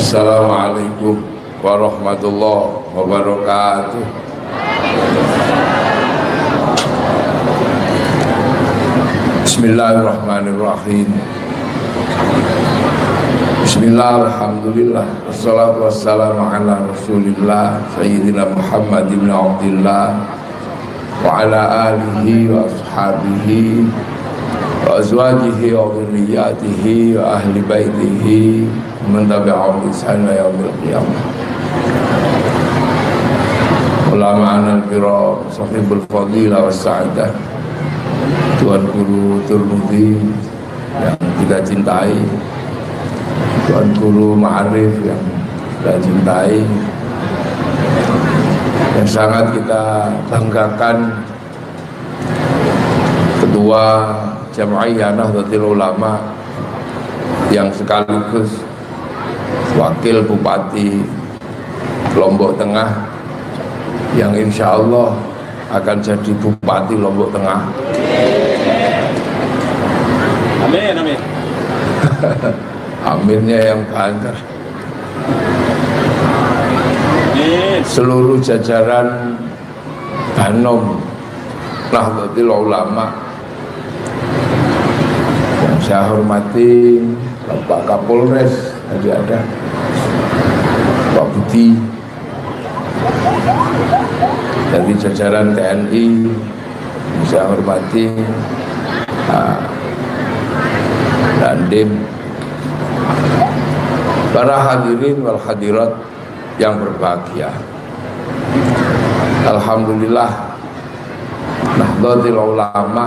Assalamualaikum warahmatullahi wabarakatuh. Bismillahirrahmanirrahim. Bismillah, alhamdulillah, wassalatu wassalamu ala rasulillah Sayyidina Muhammad ibn Abdillah wa ala alihi wa ashabihi wa azwajihi wa dhurriyyatihi wa ahli baitihi man tabi'ahum bi ihsan ila yaumil qiyamah. Ulama'ana al-kiram, sahibul fadilah was sa'adah, Tuan Guru Turmudi yang kita cintai, Tuan Guru Ma'arif yang kita cintai, yang sangat kita banggakan, Ketua Jam'iyah Nahdlatul Ulama yang sekaligus Wakil Bupati Lombok Tengah, yang insya Allah akan jadi Bupati Lombok Tengah. Amin, amin. Aminnya yang banter. Amin. Seluruh jajaran Banom Nahdlatul Ulama yang saya hormati, Bapak Kapolres tadi ada, Pak Budi, dari jajaran TNI yang saya hormati, Dandim, para hadirin wal hadirat yang berbahagia. Alhamdulillah, Nahdlatul Ulama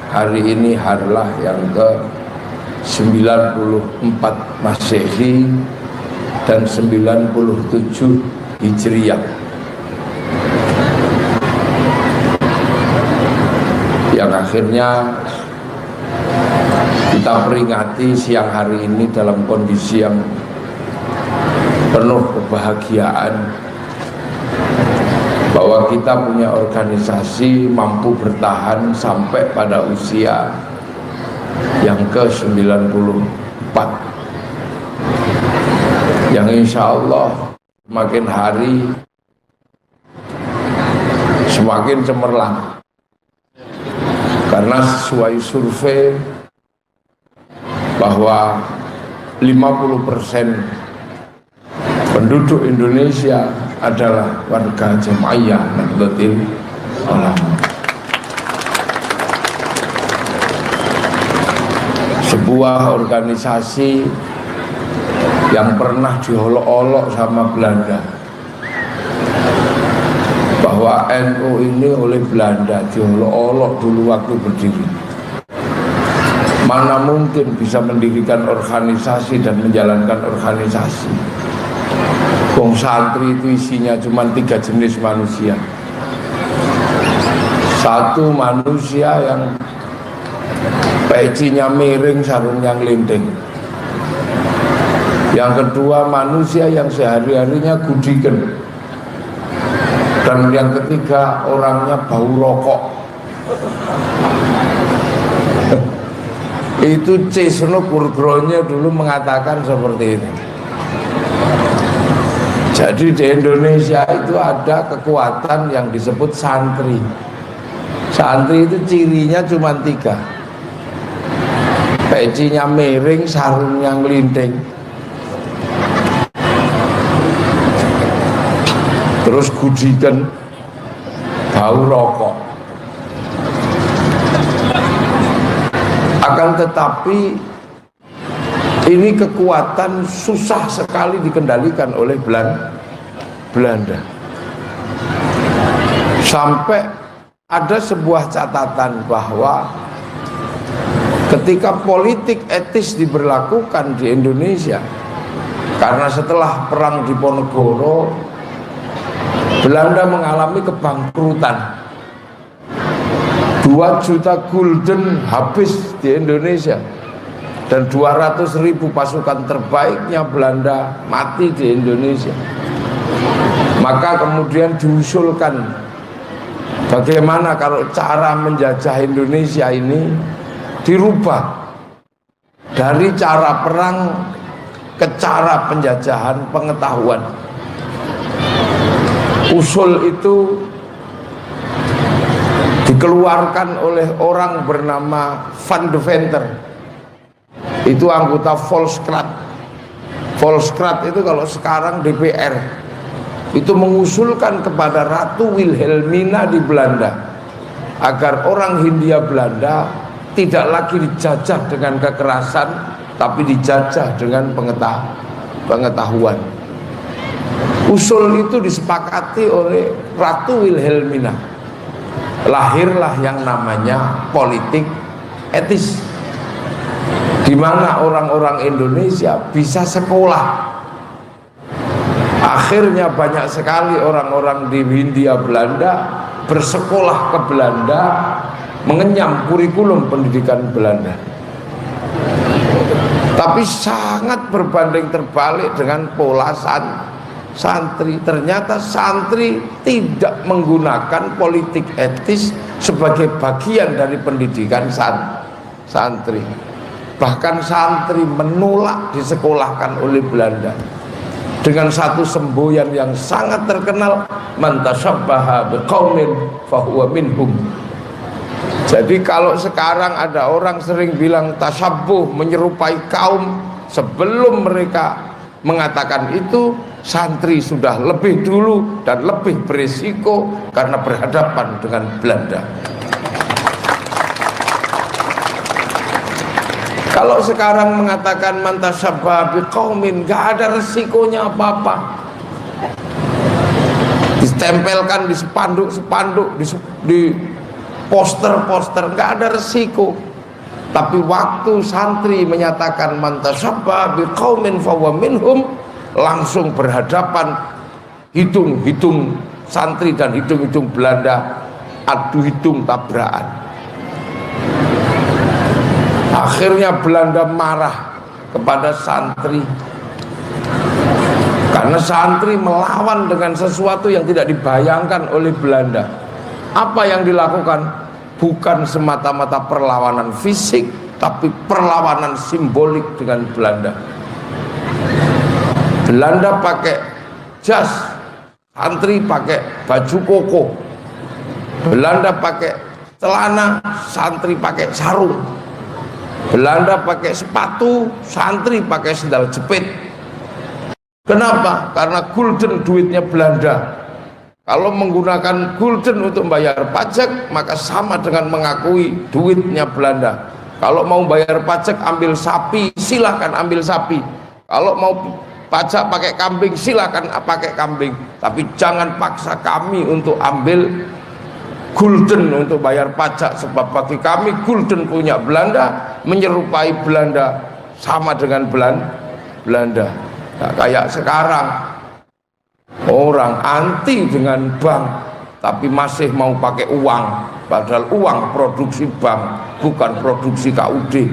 hari ini harlah yang ke-94 Masehi dan 97 Hijriyah, yang akhirnya kita peringati siang hari ini dalam kondisi yang penuh kebahagiaan bahwa kita punya organisasi mampu bertahan sampai pada usia yang ke-94, yang insya Allah makin hari semakin cemerlang, karena sesuai survei bahwa 50% penduduk Indonesia adalah warga Jam'iyah Nahdlatul Ulama. Sebuah organisasi yang pernah diolok-olok sama Belanda, bahwa NU ini oleh Belanda diolok-olok dulu waktu berdiri. Mana mungkin bisa mendirikan organisasi dan menjalankan organisasi. Wong santri itu isinya cuma 3 jenis manusia. Satu, manusia yang pecinya miring, sarungnya ngelinting. Yang kedua, manusia yang sehari-harinya gudiken. Dan yang ketiga, orangnya bau rokok. Itu Cisno Purgronya dulu mengatakan seperti ini. Jadi di Indonesia itu ada kekuatan yang disebut santri. Santri itu cirinya cuma 3. Pecinya miring, sarungnya ngelinting, terus gudikan, bau rokok. Akan tetapi ini kekuatan susah sekali dikendalikan oleh Belanda. Sampai ada sebuah catatan bahwa ketika politik etis diberlakukan di Indonesia, karena setelah perang Diponegoro Belanda mengalami kebangkrutan, 2 juta gulden habis di Indonesia, dan 200.000 pasukan terbaiknya Belanda mati di Indonesia. Maka kemudian diusulkan bagaimana kalau cara menjajah Indonesia ini dirubah dari cara perang ke cara penjajahan pengetahuan. Usul itu dikeluarkan oleh orang bernama Van de Venter. Itu anggota Volkskrant. Volkskrant itu kalau sekarang DPR. Itu mengusulkan kepada Ratu Wilhelmina di Belanda agar orang Hindia Belanda tidak lagi dijajah dengan kekerasan, tapi dijajah dengan pengetahuan. Usul itu disepakati oleh Ratu Wilhelmina. Lahirlah yang namanya politik etis, di mana orang-orang Indonesia bisa sekolah. Akhirnya banyak sekali orang-orang di Hindia Belanda bersekolah ke Belanda, mengenyam kurikulum pendidikan Belanda. Tapi sangat berbanding terbalik dengan pola santri. Ternyata santri tidak menggunakan politik etis sebagai bagian dari pendidikan santri. Bahkan santri menolak disekolahkan oleh Belanda dengan satu semboyan yang sangat terkenal, man tashabbaha biqaumin fahuwa minhum. Jadi kalau sekarang ada orang sering bilang tasabbuh, menyerupai kaum, sebelum mereka mengatakan itu, santri sudah lebih dulu dan lebih berisiko karena berhadapan dengan Belanda. Kalau sekarang mengatakan man tashabbaha biqaumin, gak ada resikonya apa-apa. Ditempelkan di spanduk-spanduk, di poster-poster, gak ada resiko. Tapi waktu santri menyatakan man tashabbaha biqaumin fahuwa minhum, langsung berhadapan, hitung-hitung santri dan hitung-hitung Belanda, adu hitung tabrakan. Akhirnya Belanda marah kepada santri karena santri melawan dengan sesuatu yang tidak dibayangkan oleh Belanda. Apa yang dilakukan? Bukan semata-mata perlawanan fisik, tapi perlawanan simbolik dengan Belanda. Belanda pakai jas, santri pakai baju koko. Belanda pakai celana, santri pakai sarung. Belanda pakai sepatu, santri pakai sendal jepit. Kenapa? Karena gulden duitnya Belanda. Kalau menggunakan gulden untuk membayar pajak, maka sama dengan mengakui duitnya Belanda. Kalau mau bayar pajak ambil sapi, silahkan ambil sapi. Kalau mau pajak pakai kambing, silahkan pakai kambing. Tapi jangan paksa kami untuk ambil gulden untuk bayar pajak, sebab bagi kami gulden punya Belanda, menyerupai Belanda, sama dengan Belanda. Nah, kayak sekarang orang anti dengan bank, tapi masih mau pakai uang, padahal uang produksi bank, bukan produksi KUD.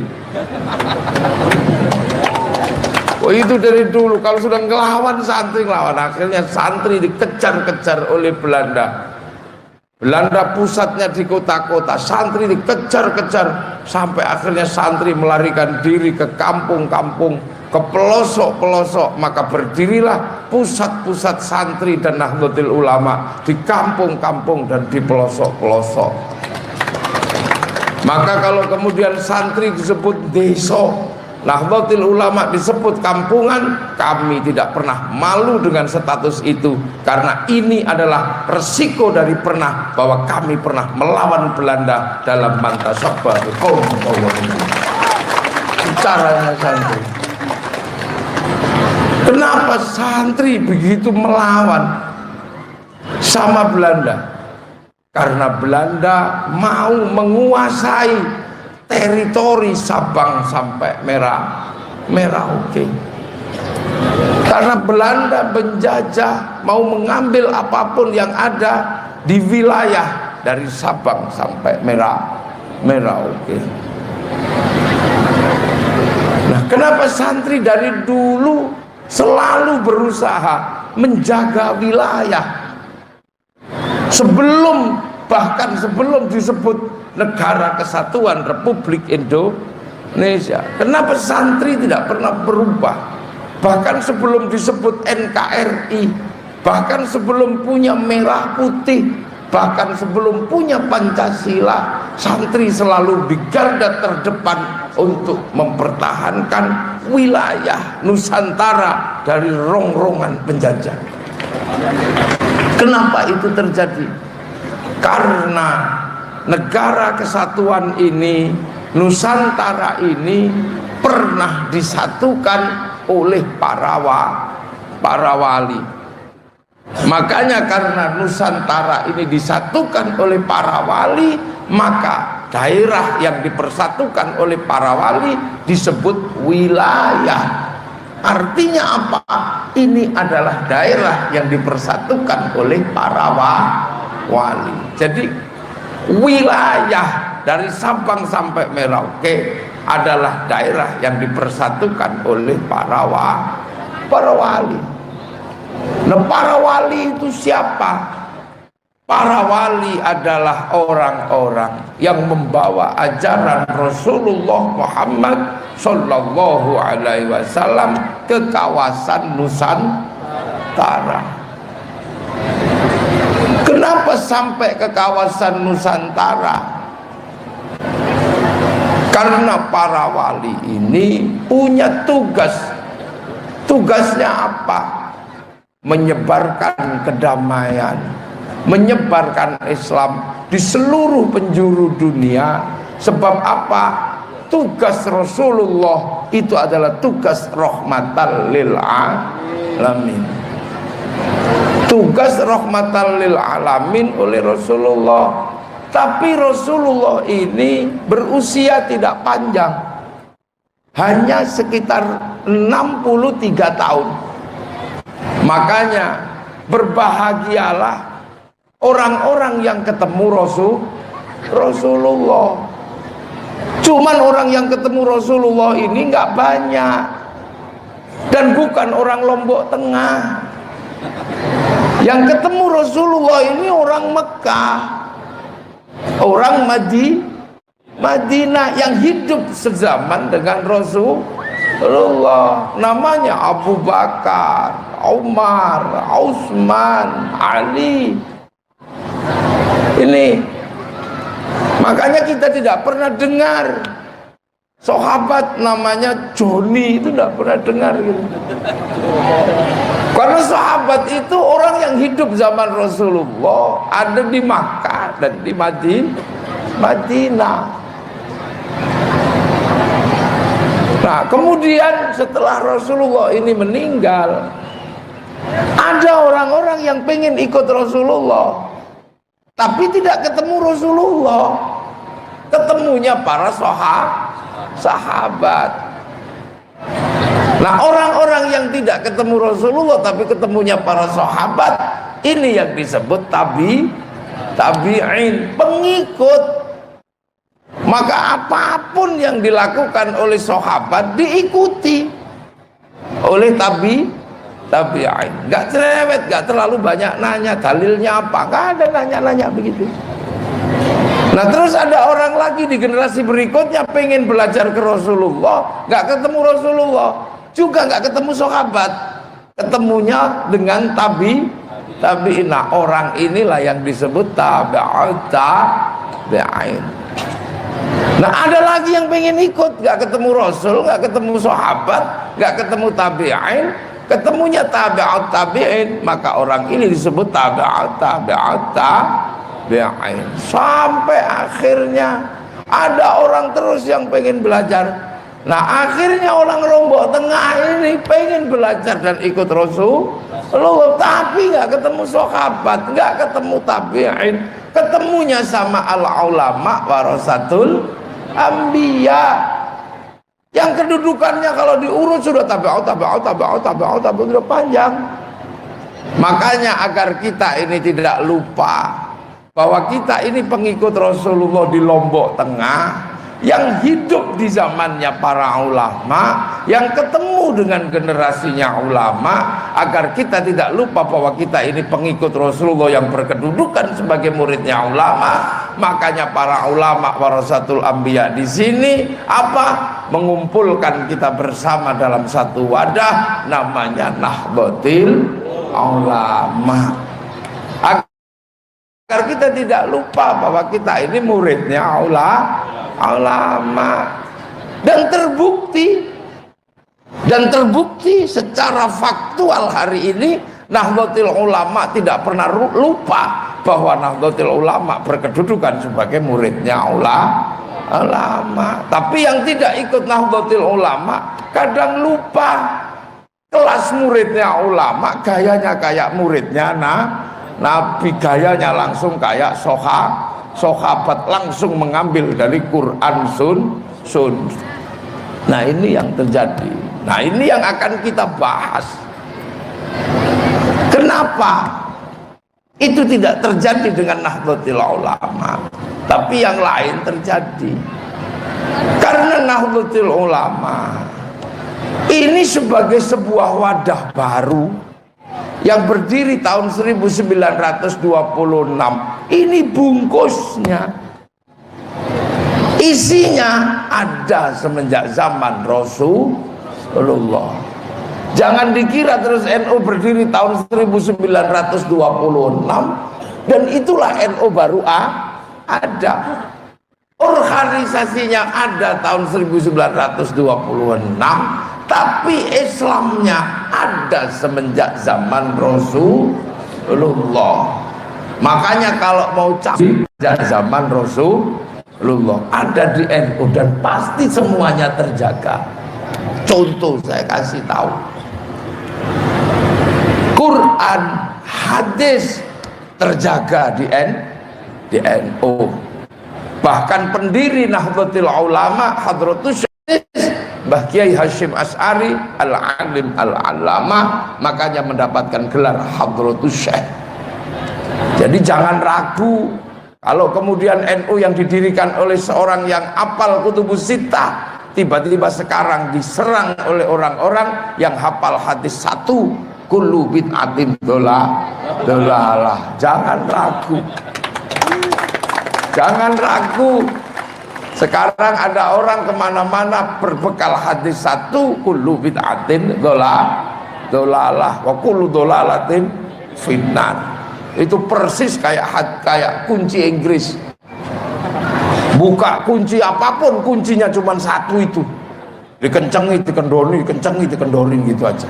Oh, itu dari dulu. Kalau sudah ngelawan santri, ngelawan, akhirnya santri dikejar-kejar oleh Belanda. Belanda pusatnya di kota-kota, santri dikejar-kejar sampai akhirnya santri melarikan diri ke kampung-kampung, ke pelosok-pelosok. Maka berdirilah pusat-pusat santri dan Nahdlatul Ulama di kampung-kampung dan di pelosok-pelosok. Maka kalau kemudian santri disebut desa, Nahdlatul Ulama disebut kampungan, kami tidak pernah malu dengan status itu, karena ini adalah resiko dari pernah, bahwa kami pernah melawan Belanda dalam man tashabbaha biqaumin. Caranya santri. Kenapa santri begitu melawan sama Belanda? Karena Belanda mau menguasai teritori Sabang sampai Merauke. Karena Belanda menjajah, mau mengambil apapun yang ada di wilayah dari Sabang sampai Merauke. Nah, kenapa santri dari dulu selalu berusaha menjaga wilayah? Bahkan sebelum disebut Negara Kesatuan Republik Indonesia, kenapa santri tidak pernah berubah? bahkan sebelum disebut NKRI, bahkan sebelum punya merah putih, bahkan sebelum punya Pancasila, santri selalu di garda terdepan untuk mempertahankan wilayah Nusantara dari rongrongan penjajah. Kenapa itu terjadi? Karena negara kesatuan ini, Nusantara ini pernah disatukan oleh para wali. Makanya karena Nusantara ini disatukan oleh para wali, maka daerah yang dipersatukan oleh para wali disebut wilayah. Artinya apa? Ini adalah daerah yang dipersatukan oleh para wali. Jadi wilayah dari Sabang sampai Merauke adalah daerah yang dipersatukan oleh para wali. Nah, para wali itu siapa? Para wali adalah orang-orang yang membawa ajaran Rasulullah Muhammad Sallallahu Alaihi Wasallam ke kawasan Nusantara. Kenapa sampai ke kawasan Nusantara? Karena para wali ini punya tugas. Tugasnya apa? Menyebarkan kedamaian, menyebarkan Islam di seluruh penjuru dunia. Sebab apa? Tugas Rasulullah itu adalah tugas rahmatan lil alamin. Tugas rahmatan lil alamin oleh Rasulullah. Tapi Rasulullah ini berusia tidak panjang, hanya sekitar 63 tahun. Makanya berbahagialah orang-orang yang ketemu Rasulullah. Cuman orang yang ketemu Rasulullah ini nggak banyak, dan bukan orang Lombok Tengah. Yang ketemu Rasulullah ini orang Mekah, orang Madinah yang hidup sezaman dengan Rasulullah. Namanya Abu Bakar, Umar, Utsman, Ali. Ini makanya kita tidak pernah dengar sahabat namanya Joni, itu tidak pernah dengar gitu. Karena sahabat itu orang yang hidup zaman Rasulullah, ada di Makkah dan di Madinah. Nah, kemudian setelah Rasulullah ini meninggal, ada orang-orang yang pengen ikut Rasulullah, tapi tidak ketemu Rasulullah. Ketemunya para sahabat. Nah, orang-orang yang tidak ketemu Rasulullah tapi ketemunya para sahabat, ini yang disebut tabi'in, pengikut. Maka apapun yang dilakukan oleh sahabat diikuti oleh tabi'in. Gak cerewet, gak terlalu banyak nanya dalilnya apa, gak ada nanya-nanya begitu. Nah, terus ada orang lagi di generasi berikutnya pengen belajar ke Rasulullah, gak ketemu Rasulullah, juga gak ketemu sahabat, ketemunya dengan tabi'in. Nah, orang inilah yang disebut tabi'in. Nah, ada lagi yang pengen ikut, gak ketemu Rasul, gak ketemu sahabat, gak ketemu tabi'in, ketemunya tabi'in, maka orang ini disebut tabi'in. Sampai akhirnya ada orang terus yang pengen belajar. Nah, akhirnya orang Lombok Tengah ini pengen belajar dan ikut Rasulullah, tapi nggak ketemu sahabat, nggak ketemu tabi'in, ketemunya sama al-ulama warasatul anbiya, yang kedudukannya kalau diurut sudah tabi'ut sudah panjang. Makanya agar kita ini tidak lupa bahwa kita ini pengikut Rasulullah di Lombok Tengah, yang hidup di zamannya para ulama, yang ketemu dengan generasinya ulama, agar kita tidak lupa bahwa kita ini pengikut Rasulullah yang berkedudukan sebagai muridnya ulama. Makanya para ulama warasatul anbiya di sini apa? mengumpulkan kita bersama dalam satu wadah namanya Nahdlatul Ulama, agar kita tidak lupa bahwa kita ini muridnya ulama. Dan terbukti secara faktual hari ini Nahdlatul Ulama tidak pernah lupa bahwa Nahdlatul Ulama berkedudukan sebagai muridnya ulama. Tapi yang tidak ikut Nahdlatul Ulama kadang lupa kelas muridnya ulama, gayanya kayak muridnya Nabi, gayanya langsung kayak sahabat, langsung mengambil dari Quran Sun. Nah ini yang terjadi. Nah ini yang akan kita bahas. Kenapa itu tidak terjadi dengan Nahdlatul Ulama, tapi yang lain terjadi? Karena Nahdlatul Ulama ini sebagai sebuah wadah baru yang berdiri tahun 1926. Ini bungkusnya, isinya ada semenjak zaman Rasulullah. Jangan dikira terus NU berdiri tahun 1926 dan itulah NU baru ada. Organisasinya ada tahun 1926, tapi Islamnya ada semenjak zaman Rasulullah. Makanya kalau mau cari zaman Rasulullah ada di NU dan pasti semuanya terjaga. Contoh saya kasih tahu, Quran, hadis terjaga di NU. Bahkan pendiri Nahdlatul Ulama Hadratus Syekh Mbah Kiai Hasyim Asy'ari Al-Alim Al-Allamah, makanya mendapatkan gelar Hadratus Syekh. Jadi jangan ragu kalau kemudian NU yang didirikan oleh seorang yang apal Kutubus Sittah tiba-tiba sekarang diserang oleh orang-orang yang hafal hadis satu, kullu bid'atin dolalah. Jangan ragu. Jangan ragu. Sekarang ada orang kemana-mana berbekal hadis satu, kullu bid'atin dolalah wa kullu dolalatin finnar. Itu persis kayak kunci Inggris. Buka kunci apapun, kuncinya cuma satu itu. Dikencengi, dikendori gitu aja.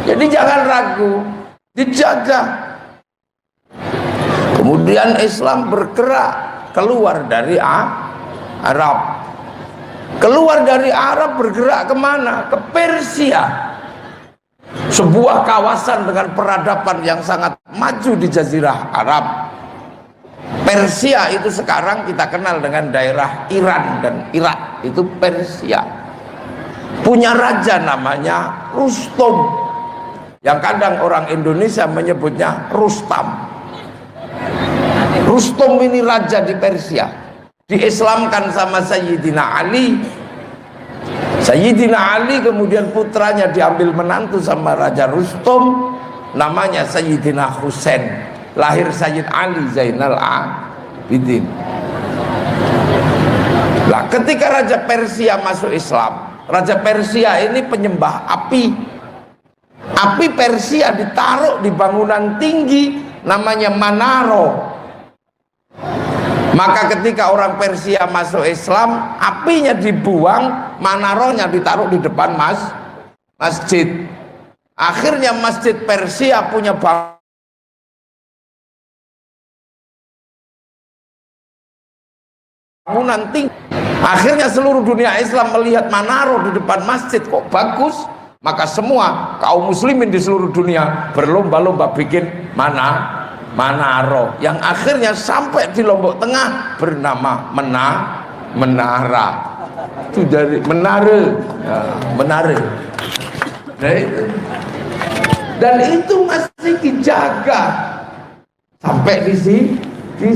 Jadi jangan ragu, dijaga. Kemudian Islam bergerak keluar dari Arab. Keluar dari Arab bergerak kemana? Ke Persia. Sebuah kawasan dengan peradaban yang sangat maju di Jazirah Arab. Persia itu sekarang kita kenal dengan daerah Iran dan Irak. Itu Persia. Punya raja namanya Rustom, yang kadang orang Indonesia menyebutnya Rustam. Rustom ini raja di Persia, diislamkan sama Sayyidina Ali. Sayyidina Ali kemudian putranya diambil menantu sama Raja Rustom, namanya Sayyidina Husain. Lahir Sayyid Ali Zainal Abidin. Nah, ketika Raja Persia masuk Islam, Raja Persia ini penyembah api. Api Persia ditaruh di bangunan tinggi namanya Manaro. Maka ketika orang Persia masuk Islam, apinya dibuang, Manaronya ditaruh di depan masjid. Akhirnya masjid Persia punya bangunan tinggi. Akhirnya seluruh dunia Islam melihat Manaro di depan masjid kok bagus, maka semua kaum muslimin di seluruh dunia berlomba-lomba bikin Manaro, yang akhirnya sampai di Lombok Tengah bernama Menara. Itu dari Menara, Menara. Nah, itu. Dan itu masih dijaga sampai di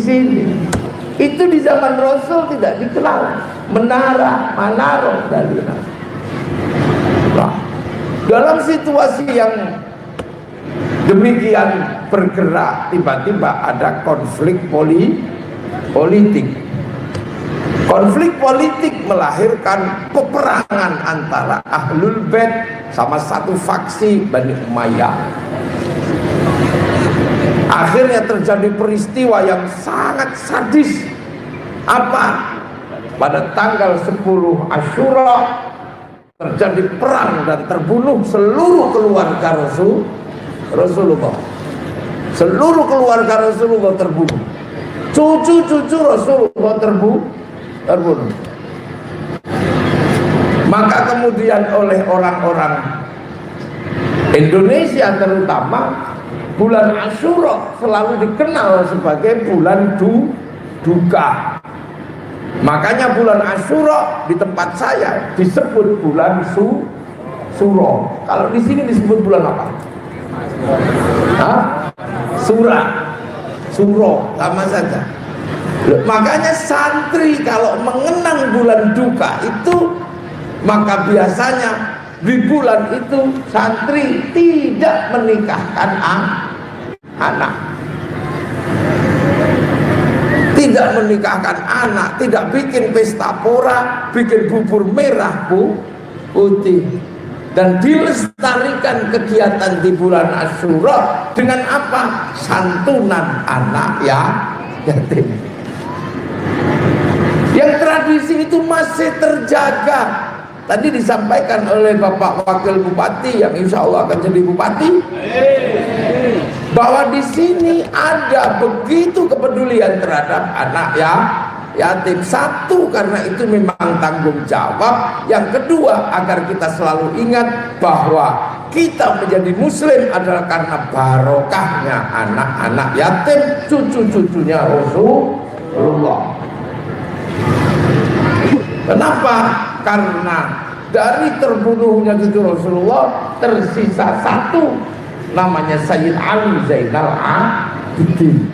sini. Itu di zaman Rasul tidak dikenal Manaro dari nah, dalam situasi yang demikian bergerak, tiba-tiba ada konflik politik. Konflik politik melahirkan peperangan antara Ahlul Bait sama satu faksi Bani Umayyah. Akhirnya terjadi peristiwa yang sangat sadis. Apa? Pada tanggal 10 Asyura terjadi perang dan terbunuh seluruh keluarga Rasulullah. Seluruh keluarga Rasulullah terbunuh. Cucu-cucu Rasulullah terbunuh. Maka kemudian oleh orang-orang Indonesia terutama, bulan Asyura selalu dikenal sebagai bulan duka. Makanya bulan Asyura di tempat saya disebut bulan Suro. Kalau di sini disebut bulan apa? Suro, sama saja. Makanya santri kalau mengenang bulan duka itu, maka biasanya di bulan itu santri tidak menikahkan anak, tidak menikahkan anak, tidak bikin pesta pora, bikin bubur merah putih, dan dilestarikan kegiatan di bulan Asyura dengan apa? Santunan anak yatim. Yang tradisi itu masih terjaga. Tadi disampaikan oleh Bapak Wakil Bupati yang insya Allah akan jadi bupati, bahwa di sini ada begitu kepedulian terhadap anak yatim. Satu, karena itu memang tanggung jawab. Yang kedua, agar kita selalu ingat bahwa kita menjadi muslim adalah karena barokahnya anak-anak yatim, cucu-cucunya Rasulullah. Kenapa? Karena dari terbunuhnya cucu Rasulullah tersisa satu, namanya Sayyid Ali Zainal Abidin.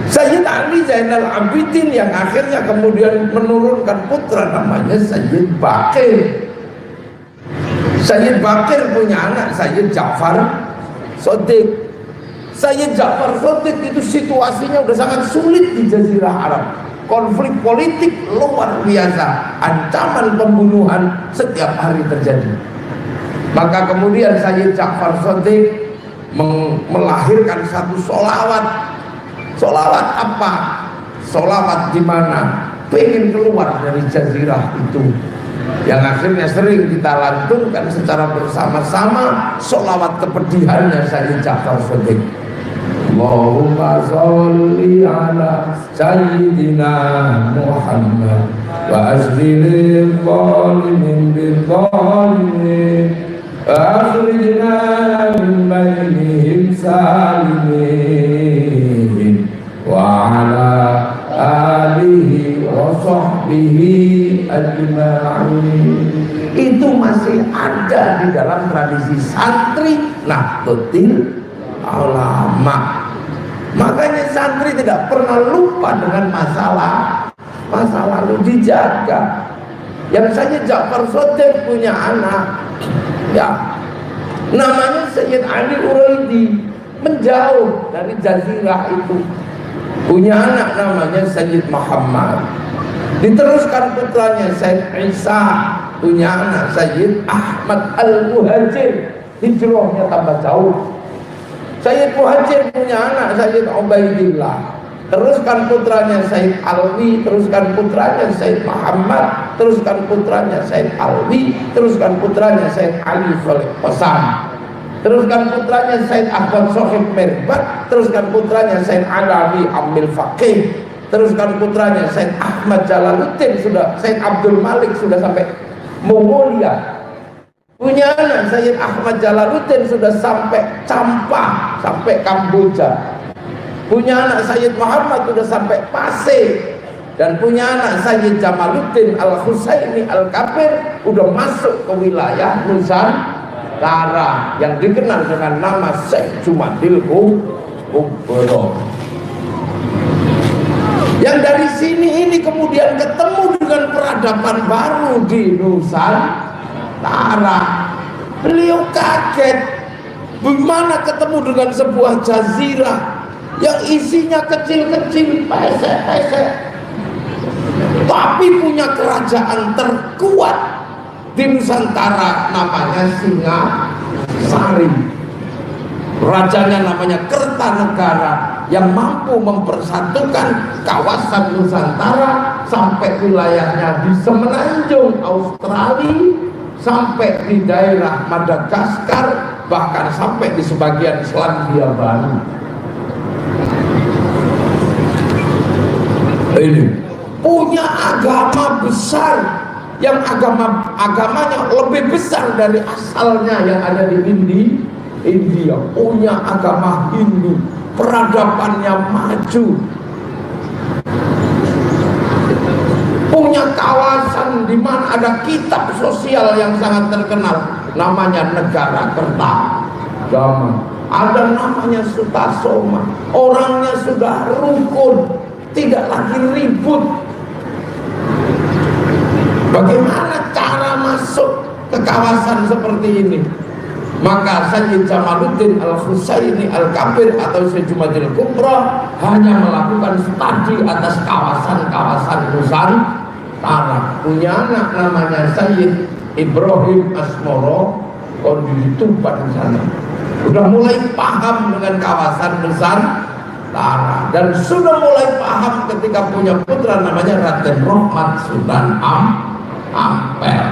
Sayyid Ali Zainal Abidin yang akhirnya kemudian menurunkan putra namanya Sayyid Bakir. Sayyid Bakir punya anak Sayyid Ja'far Shadiq. Sayyid Ja'far Shadiq itu situasinya udah sangat sulit di Jazirah Arab. Konflik politik luar biasa, ancaman pembunuhan setiap hari terjadi. Maka kemudian Sayyid Ja'far Shadiq melahirkan satu sholawat. Sholawat apa? Sholawat di mana pengen keluar dari jazirah itu, yang akhirnya sering kita lantunkan secara bersama-sama. Sholawat kepedihannya Sayyid Ja'far Shadiq. Allahumma sholli ala Sayyidina Muhammad wa ashlil zalimin bil zalimin wa akhrijna min bainihim salimin wa ala alihi wa sahbihi ajma'in. Itu masih ada di dalam tradisi santri Nahdlatul Ulama. Makanya santri tidak pernah lupa dengan masa lalu, dijaga. Yang Sayyid Ja'far Shadiq punya anak, ya, namanya Sayyid Ali Uraidi, menjauh dari jazirah itu, punya anak namanya Sayyid Muhammad. Diteruskan putranya Sayyid Isa, punya anak Sayyid Ahmad Al-Muhajir. Hijrahnya tambah jauh. Sayyid Muhajir punya anak Sayyid Ubaidillah. Teruskan putranya Sayyid Alwi, teruskan putranya Sayyid Muhammad, teruskan putranya Sayyid Alwi, teruskan putranya Sayyid Ali Soleh Qasam, teruskan putranya Sayyid Ahmad Sohib Merbat, teruskan putranya Sayyid Alawi Amil Faqih, teruskan putranya Sayyid Ahmad Jalaluddin, sudah Sayyid Abdul Malik sudah sampai Mongolia. Punya anak Sayyid Ahmad Jalaluddin sudah sampai Campa, sampai Kamboja. Punya anak Sayyid Muhammad sudah sampai Pasir. Dan punya anak Sayyid Jamaluddin Al-Husaini Al-Kabir udah masuk ke wilayah Nusantara yang dikenal dengan nama Syekh Jumadil Kubro. Yang dari sini ini kemudian ketemu dengan peradaban baru di Nusantara. Beliau kaget, bagaimana ketemu dengan sebuah jazirah yang isinya kecil-kecil, pesek-pesek. tapi punya kerajaan terkuat di Nusantara, namanya Singasari. Rajanya namanya Kertanegara, yang mampu mempersatukan kawasan Nusantara sampai wilayahnya di semenanjung Australia, sampai di daerah Madagaskar, bahkan sampai di sebagian Selandia Baru. Ini punya agama besar, yang agamanya lebih besar dari asalnya yang ada di India. Punya agama Hindu, peradabannya maju, punya kawasan di mana ada kitab sosial yang sangat terkenal, namanya Negara Kertagama. Ada namanya Sutasoma, orangnya sudah rukun, tidak lagi ribut. Bagaimana cara masuk ke kawasan seperti ini? Maka Sayyid Jamaluddin Al-Husaini Al-Kabir atau Syekh Jumadil Kubra hanya melakukan studi atas kawasan-kawasan Nusantara. Punya anak namanya Sayyid Ibrahim Asmoro, di Tuban sana. Sudah mulai paham dengan kawasan Nusantara, dan sudah mulai paham ketika punya putra namanya Raden Rohmat Sunan Ampel,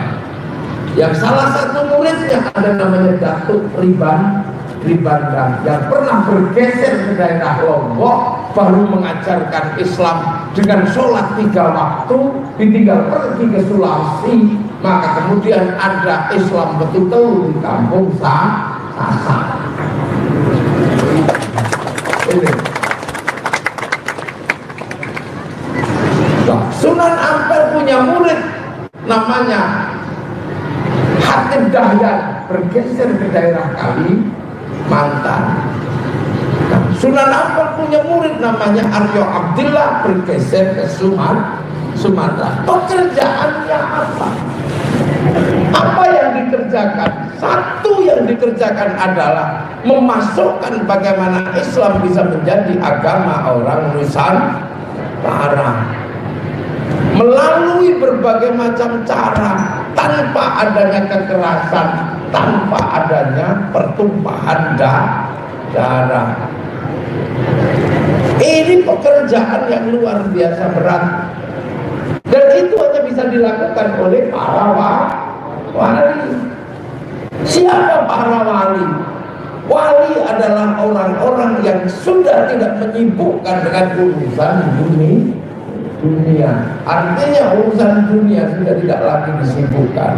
yang salah satu muridnya ada namanya Datuk Ribanda, yang pernah bergeser ke daerah Lombok, baru mengajarkan Islam dengan sholat 3 waktu, ditinggal pergi ke Sulawesi, maka kemudian ada Islam betul-betul di kampung Sasak. Ini Sunan Ampel punya murid namanya Hatib Dahyan, bergeser ke daerah Kalimantan. Sunan Ampel punya murid namanya Aryo Abdillah, bergeser ke Sumatera. Pekerjaannya apa? Apa yang dikerjakan? Satu yang dikerjakan adalah memasukkan bagaimana Islam bisa menjadi agama orang Nusantara melalui berbagai macam cara, tanpa adanya kekerasan, tanpa adanya pertumpahan darah. Ini pekerjaan yang luar biasa berat, dan itu hanya bisa dilakukan oleh para wali. Siapa para wali? Wali adalah orang-orang yang sudah tidak menyibukkan dengan urusan dunia. Artinya urusan dunia sudah tidak lagi disibukkan.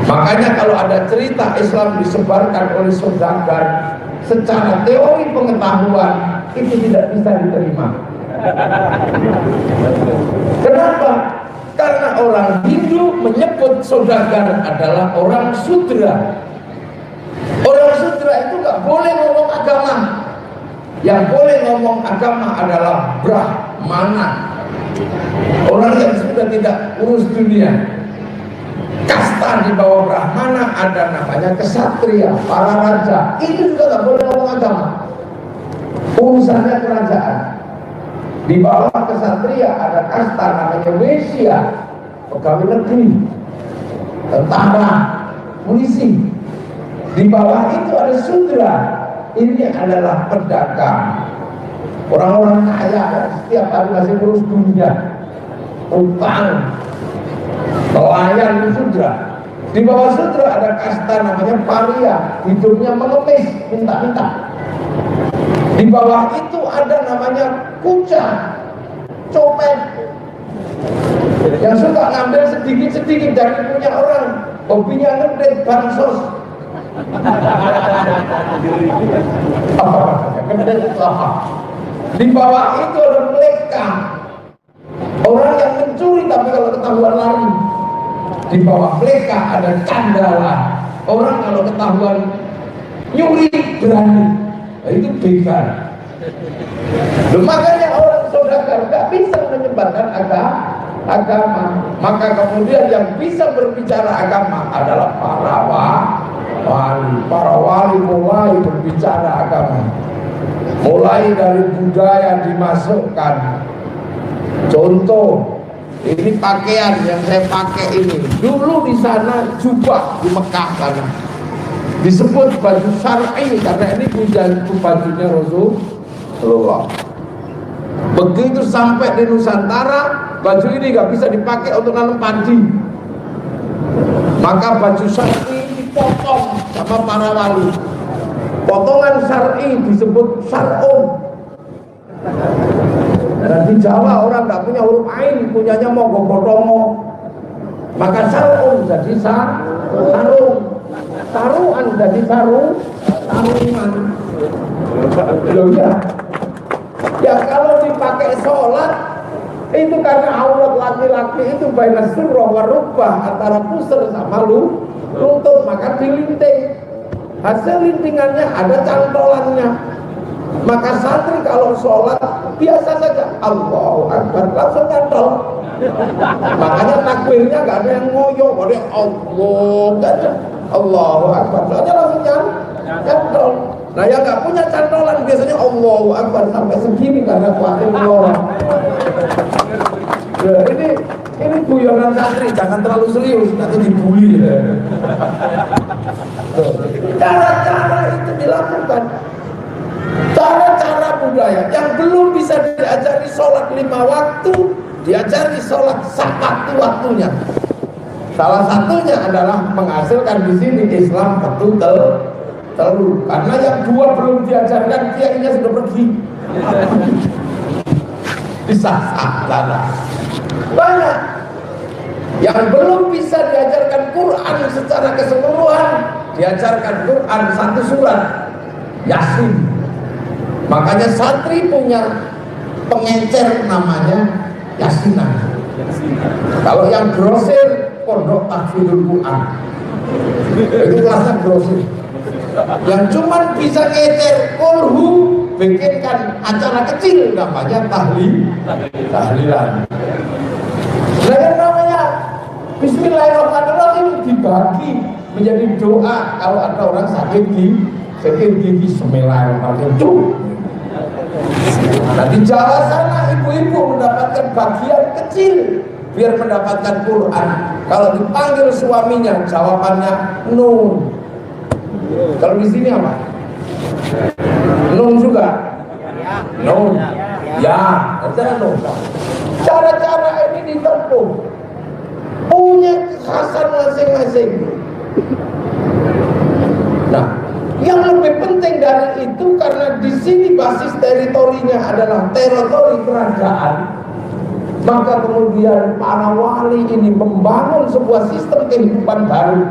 Makanya kalau ada cerita Islam disebarkan oleh saudagar secara teori pengetahuan, itu tidak bisa diterima. Kenapa? Karena orang Hindu menyebut saudagar adalah orang sudra. Orang sudra itu nggak boleh ngomong agama. Yang boleh ngomong agama adalah Brahmana, orang yang sudah tidak urus dunia. Kasta di bawah Brahmana ada namanya kesatria, para raja. Itu juga nggak boleh ngomong agama, urusannya kerajaan. Di bawah kesatria ada kasta namanya Wesya, pegawai negeri, tentara, polisi. Di bawah itu ada sudra. Ini adalah pedagang, orang-orang kaya, setiap hari masih urus dunia, utang, pelayan di sudra. Di bawah sudra ada kasta namanya paria, hidupnya mengemis, minta-minta. Di bawah itu ada namanya kuca, copet, yang suka ngambil sedikit-sedikit dari punya orang, hobinya ngedek bansos. Di bawah itu ada meleka, orang yang mencuri tapi kalau ketahuan lari. Di bawah meleka ada candala, orang kalau ketahuan nyuri berani. Nah, itu begal. Makanya orang saudagar gak bisa menyebarkan agama. Maka kemudian yang bisa berbicara agama adalah para wali. Para wali mulai berbicara agama, mulai dari budaya dimasukkan, Contoh, ini pakaian yang saya pakai ini. Dulu di sana jubah di Mekah sana disebut baju syar'i karena ini bajunya Rasulullah. Begitu sampai di Nusantara, baju ini nggak bisa dipakai untuk nanam padi. Maka baju syar'i dipotong sama para wali. Potongan syar'i disebut syar'un. Dan di Jawa orang nggak punya huruf ain, punyanya mogopotongo. Maka syar'un jadi sarung. Saruan jadi sarungan. Loh ya kalau dipakai sholat itu karena aurat laki-laki itu baina surah wa rukbah, antara pusar sama lutut, maka dilinting. Hasil lintingannya ada cantolannya. Maka santri kalau sholat biasa saja Allahu Akbar langsung cantol. Makanya takbirnya nggak ada yang ngoyo, ada Allah, nggak ada Allahu Akbar, soalnya langsung cantol. Nah yang nggak punya cantolan biasanya Allahu Akbar sampai segini karena khawatir orang. Nah, ini guyonan santri, jangan terlalu serius nanti dibully. Cara-cara itu dilakukan. Cara-cara budaya yang belum bisa diajari sholat 5 waktu, diajari sholat waktu-waktunya. Salah satunya adalah menghasilkan di sini Islam betul telur. Karena yang 2 belum diajarkan, kiainya sudah pergi. Bisa salah. Banyak yang belum bisa diajarkan Quran secara keseluruhan, diajarkan Quran 1 surat Yasin. Makanya santri punya pengencer namanya Yasinan. Kalau yang grosir pondok tahfidzul Quran, itu kelasnya grosir. Yang cuman bisa ngecer kulhu, bikinkan acara kecil namanya tahlilan. Nah yang namanya Bismillahirrahmanirrahim dibagi menjadi doa kalau ada orang sakit gigi Bismillahirrahmanirrahim. Nah di Jawa sana ibu-ibu mendapatkan bagian kecil biar mendapatkan Quran. Kalau dipanggil suaminya jawabannya nun. Kalau di sini apa? Nun juga. Nun. Ya, cara-cara ini ditempuh punya kekhasan masing-masing. Nah, yang lebih penting dari itu karena di sini basis teritorinya adalah teritori kerajaan, maka kemudian para wali ini membangun sebuah sistem kehidupan baru.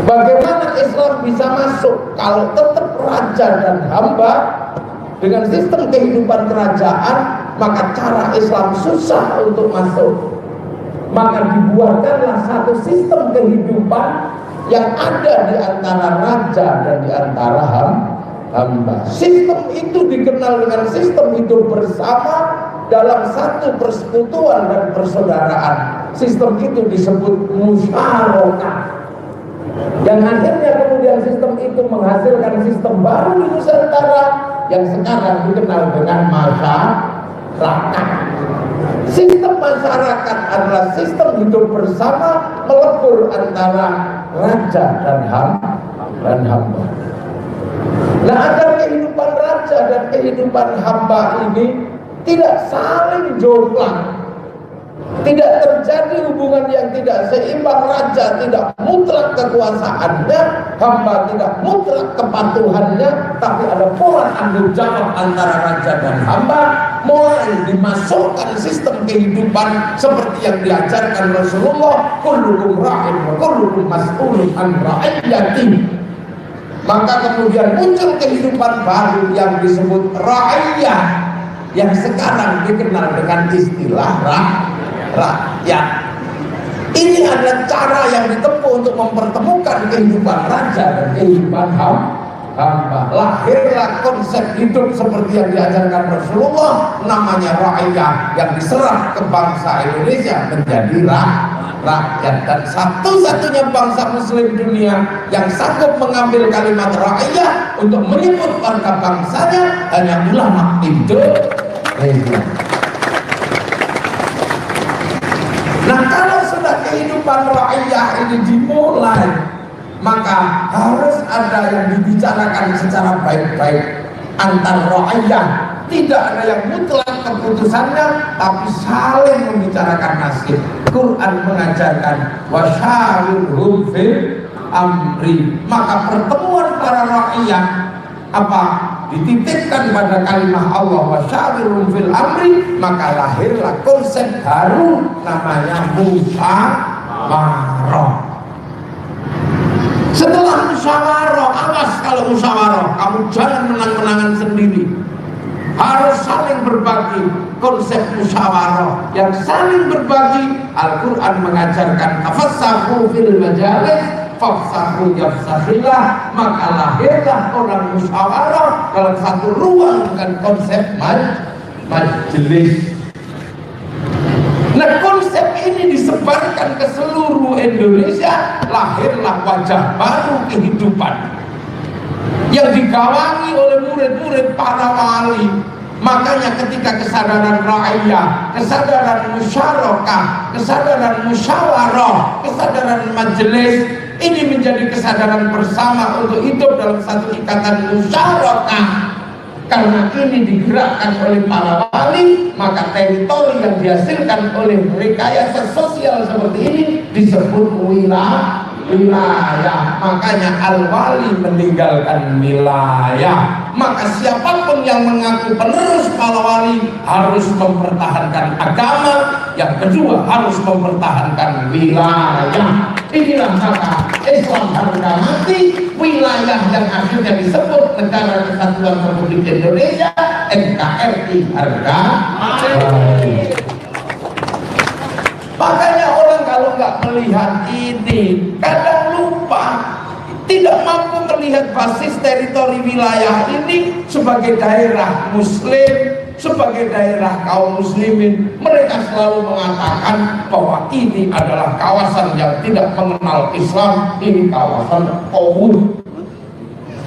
Bagaimana Islam bisa masuk kalau tetap raja dan hamba? Dengan sistem kehidupan kerajaan, maka cara Islam susah untuk masuk. Maka dibuatkanlah satu sistem kehidupan yang ada di antara raja dan di antara hamba. Sistem itu dikenal dengan sistem hidup bersama dalam satu persekutuan dan persaudaraan. Sistem itu disebut musyarakah. Yang akhirnya kemudian sistem itu menghasilkan sistem baru di Nusantara yang sekarang dikenal dengan masyarakat. Sistem masyarakat adalah sistem hidup bersama melebur antara raja dan hamba. Nah, agar kehidupan raja dan kehidupan hamba ini tidak saling jomplang, tidak terjadi hubungan yang tidak seimbang, raja tidak mutlak kekuasaannya, hamba tidak mutlak kepatuhannya, tapi ada pola tanggung jawab antara raja dan hamba. Mulai dimasukkan sistem kehidupan seperti yang diajarkan Rasulullah, kullukum ra'in wa kullukum mas'ulun an ra'iyati. Maka kemudian muncul kehidupan baru yang disebut ra'iyah, yang sekarang dikenal dengan istilah rakyat. Ini adalah cara yang ditempuh untuk mempertemukan kehidupan raja dan kehidupan hamba. Lahirlah konsep hidup seperti yang diajarkan Rasulullah, namanya ra'iyah, yang diserap ke bangsa Indonesia menjadi rakyat. Dan satu-satunya bangsa muslim dunia yang sanggup mengambil kalimat ra'iyah untuk menyebut warga bangsanya hanya ulama Indonesia. Nah, kalau sudah kehidupan ra'iyah ini dimulai, maka harus ada yang dibicarakan secara baik-baik antar ra'iyah. Tidak ada yang mutlak keputusannya, tapi saling membicarakan nasib. Quran mengajarkan wasyawirhum fil amri. Maka pertemuan para ra'iyah apa? Dititipkan pada kalimat Allah wasyawirhum fil amri, maka lahirlah konsep baru namanya musyawarah. Setelah musyawarah, awas kalau musyawarah, kamu jangan menang-menangan sendiri. Harus saling berbagi. Konsep musyawarah yang saling berbagi, Al-Quran mengajarkan tafassahu fil majalis fafsahu yafsahillah, maka lahirlah orang musyawarah dalam satu ruang dengan konsep majelis. Nah, konsep ini disebarkan ke seluruh Indonesia, lahirlah wajah baru kehidupan yang digawangi oleh murid-murid para wali. Makanya ketika kesadaran ra'iyah, kesadaran musyarakah, kesadaran musyawarah, kesadaran majelis ini menjadi kesadaran bersama untuk hidup dalam satu ikatan musyarakah. Karena ini digerakkan oleh para wali, maka teritori yang dihasilkan oleh rekayasa sosial seperti ini disebut wilayah. Makanya al-wali meninggalkan wilayah. Maka siapapun yang mengaku penerus para wali harus mempertahankan agama. Yang kedua harus mempertahankan wilayah. Inilah maka Islam harga mati. Wilayah yang akhirnya disebut Negara Kesatuan Republik Indonesia, NKRI, harga mati. Makanya orang kalau nggak melihat ini kadang lupa, tidak mampu melihat basis teritori wilayah ini sebagai daerah muslim, sebagai daerah kaum muslimin. Mereka selalu mengatakan bahwa ini adalah kawasan yang tidak mengenal Islam, ini kawasan Tauhid.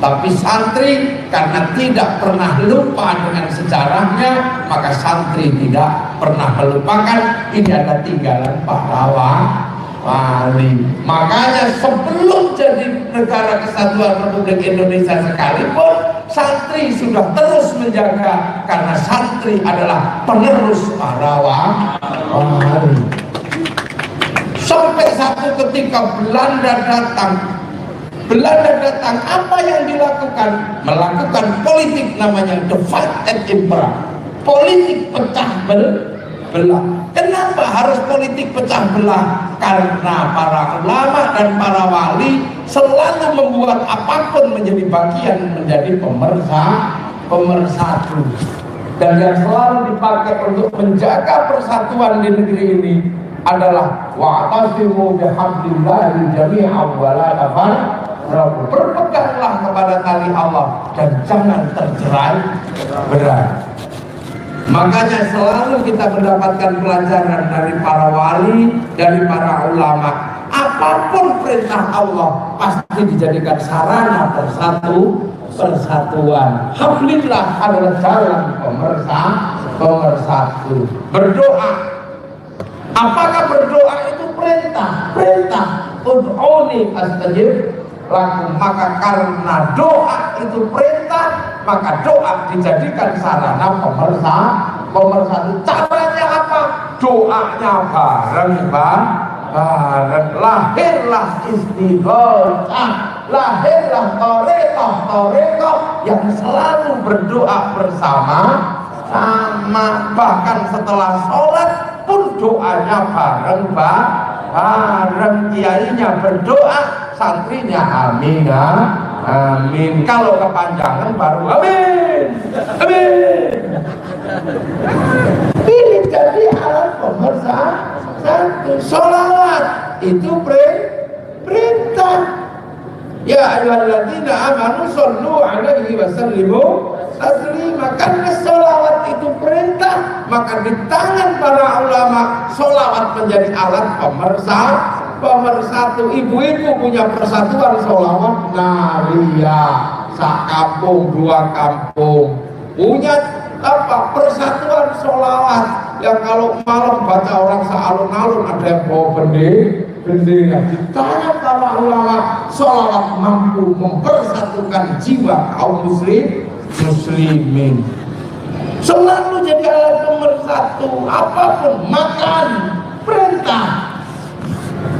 Tapi santri karena tidak pernah lupa dengan sejarahnya, maka santri tidak pernah melupakan ini ada tinggalan para wali. Makanya sebelum jadi Negara Kesatuan Republik Indonesia sekalipun, santri sudah terus menjaga, karena santri adalah penerus para wali. Sampai satu ketika Belanda datang, apa yang dilakukan? Melakukan politik namanya divide and impera, politik pecah belah. Kenapa harus politik pecah belah? Karena para ulama dan para wali selalu membuat apapun menjadi bagian menjadi pemersatu. Dan yang selalu dipakai untuk menjaga persatuan di negeri ini adalah wa'tasimu bihablillahi jami'an wa la tafarraqu. Berpeganglah kepada tali Allah dan jangan tercerai-berai. Makanya selalu kita mendapatkan pelajaran dari para wali, dari para ulama. Apapun perintah Allah pasti dijadikan sarana persatuan. Hablillah adalah jalan pemersatu. Berdoa. Apakah berdoa itu perintah? Perintah. Ud'uni astajib lakum. Maka karena doa itu perintah, maka doa dijadikan sarana pemersatu. Caranya apa? Doanya bareng. Lahirlah istighotsah, lahirlah torekoh yang selalu berdoa bersama. Bahkan setelah sholat pun doanya bareng. Kiainya berdoa, santrinya amin ya, amin. Kalau kepanjangan baru amin. Ini jadi alat pemersatu. Sholawat itu perintah. Ya ayyuhalladzina amanu shollu alaihi wa sallimu taslima. Karena sholawat itu perintah, maka di tangan para ulama sholawat menjadi alat pemersatu. Ibu-ibu punya persatuan sholawat Naria, sakampung dua kampung punya persatuan sholawat. yang kalau malam baca orang sealun-alun ada yang bawa bendera. Ditanya para ulama, sholawat mampu mempersatukan jiwa kaum muslimin. Selalu jadi alat pemersatu. Apapun, makan, perintah,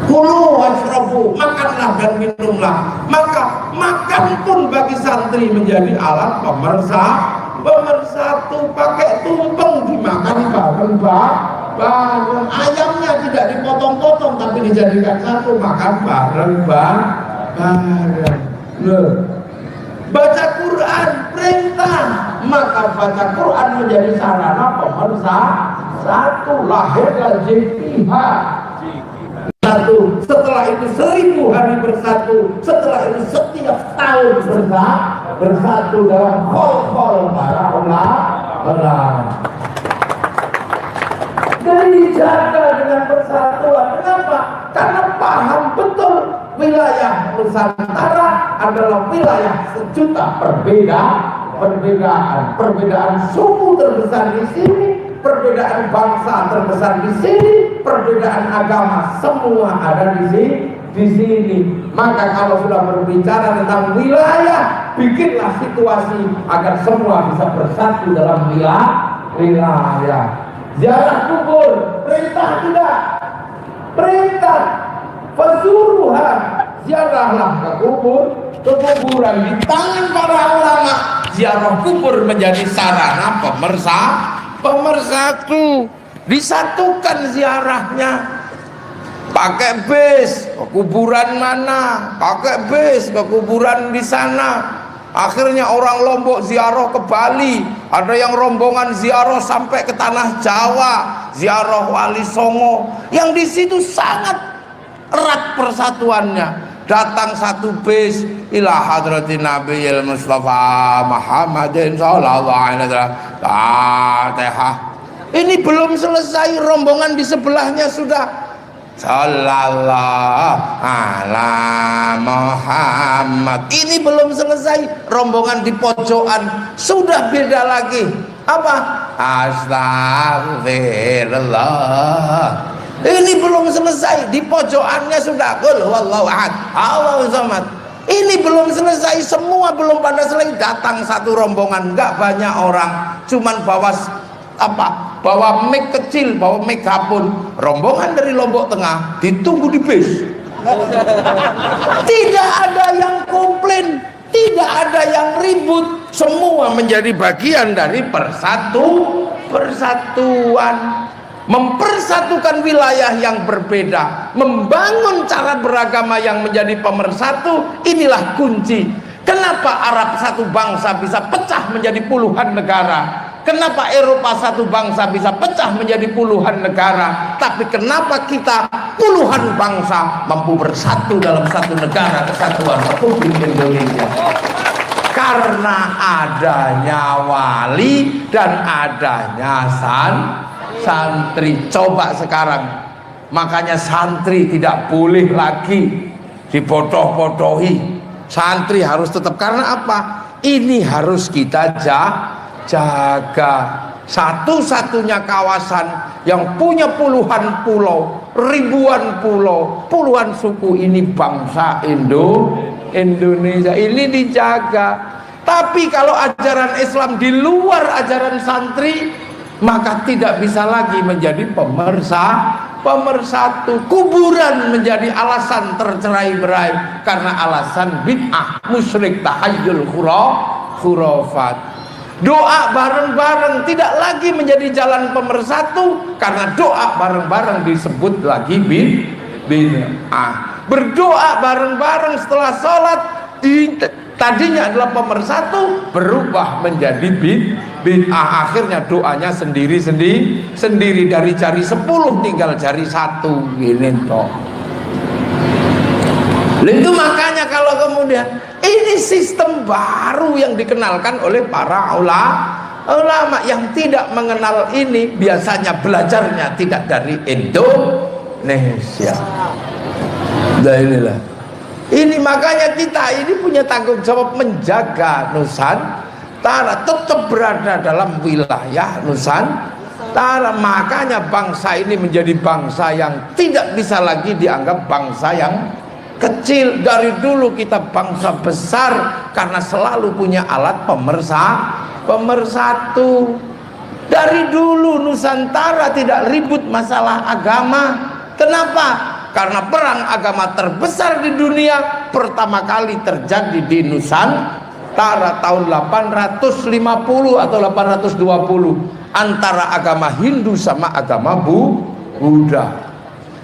kulu washrabu, makanlah dan minumlah. Maka makan pun bagi santri menjadi alat pemersatu. Pakai tumpeng dimakan bareng. Ayamnya tidak dipotong-potong tapi dijadikan satu, makan bareng. Baca Quran perintah, maka baca Quran menjadi sarana pemersatu. Lahirlah jihad satu, setelah itu 1000 hari bersatu, setelah itu setiap tahun bersatu dalam khol para ulama. Jadi dijaga dengan persatuan. Kenapa? Karena paham betul wilayah Nusantara adalah wilayah sejuta perbedaan suku terbesar di sini, perbedaan bangsa terbesar di sini, perbedaan agama semua ada di sini. Maka kalau sudah berbicara tentang wilayah, bikinlah situasi agar semua bisa bersatu dalam wilayah. Ziarah kubur, perintah tidak? Perintah. Fazuruha, ziarahlah ke kuburan. Di tangan para ulama, ziarah kubur menjadi sarana pemersatu. Disatukan ziarahnya. Pakai bis ke kuburan mana? Pakai bis ke kuburan di sana. Akhirnya orang Lombok ziarah ke Bali, ada yang rombongan ziarah sampai ke tanah Jawa, ziarah Wali Songo, yang di situ sangat erat persatuannya. Datang satu bis ila hadratin Nabiyil Mustafa Muhammadin sallallahu alaihi wasallam. Fatihah. Ini belum selesai, rombongan di sebelahnya sudah sallallahu ala Muhammad. Ini belum selesai, rombongan di pojokan sudah beda lagi. Apa? Astagfirullah. Ini belum selesai, di pojokannya sudah qul huwallahu ahad, Allahu samad. Ini belum selesai, semua belum pada selesai. Datang satu rombongan, enggak banyak orang, cuman bawa mic kecil, bawa megapun. Rombongan dari Lombok Tengah ditunggu di bis. Tidak ada yang komplain, tidak ada yang ribut, semua menjadi bagian dari persatuan. Mempersatukan wilayah yang berbeda, membangun cara beragama yang menjadi pemersatu, inilah kunci. Kenapa Arab satu bangsa bisa pecah menjadi puluhan negara? Kenapa Eropa satu bangsa bisa pecah menjadi puluhan negara? Tapi kenapa kita puluhan bangsa mampu bersatu dalam satu negara kesatuan Republik Indonesia? Karena adanya wali dan adanya santri. Coba sekarang, makanya santri tidak boleh lagi dibodoh-bodohi. Santri harus tetap, karena apa? Ini harus kita jaga. Satu-satunya kawasan yang punya puluhan pulau, ribuan pulau, puluhan suku, ini bangsa Indonesia. Ini dijaga. Tapi kalau ajaran Islam di luar ajaran santri, maka tidak bisa lagi menjadi pemersatu. Kuburan menjadi alasan tercerai-berai karena alasan bid'ah, musyrik, tahayyul, khurafat. Doa bareng-bareng tidak lagi menjadi jalan pemersatu karena doa bareng-bareng disebut lagi bid'ah. Berdoa bareng-bareng setelah sholat tadinya adalah pemersatu, berubah menjadi bid'ah. Akhirnya doanya sendiri dari jari 10 tinggal jari 1 gini toh. Itu makanya kalau kemudian ini sistem baru yang dikenalkan oleh para ulama yang tidak mengenal ini, biasanya belajarnya tidak dari Indonesia. Nah inilah. Ini makanya kita ini punya tanggung jawab menjaga Nusantara tetap berada dalam wilayah Nusantara. Taala. Makanya bangsa ini menjadi bangsa yang tidak bisa lagi dianggap bangsa yang kecil. Dari dulu kita bangsa besar karena selalu punya alat pemersatu. Dari dulu Nusantara tidak ribut masalah agama. Kenapa? Karena perang agama terbesar di dunia pertama kali terjadi di Nusantara tahun 850 atau 820 antara agama Hindu sama agama Buddha.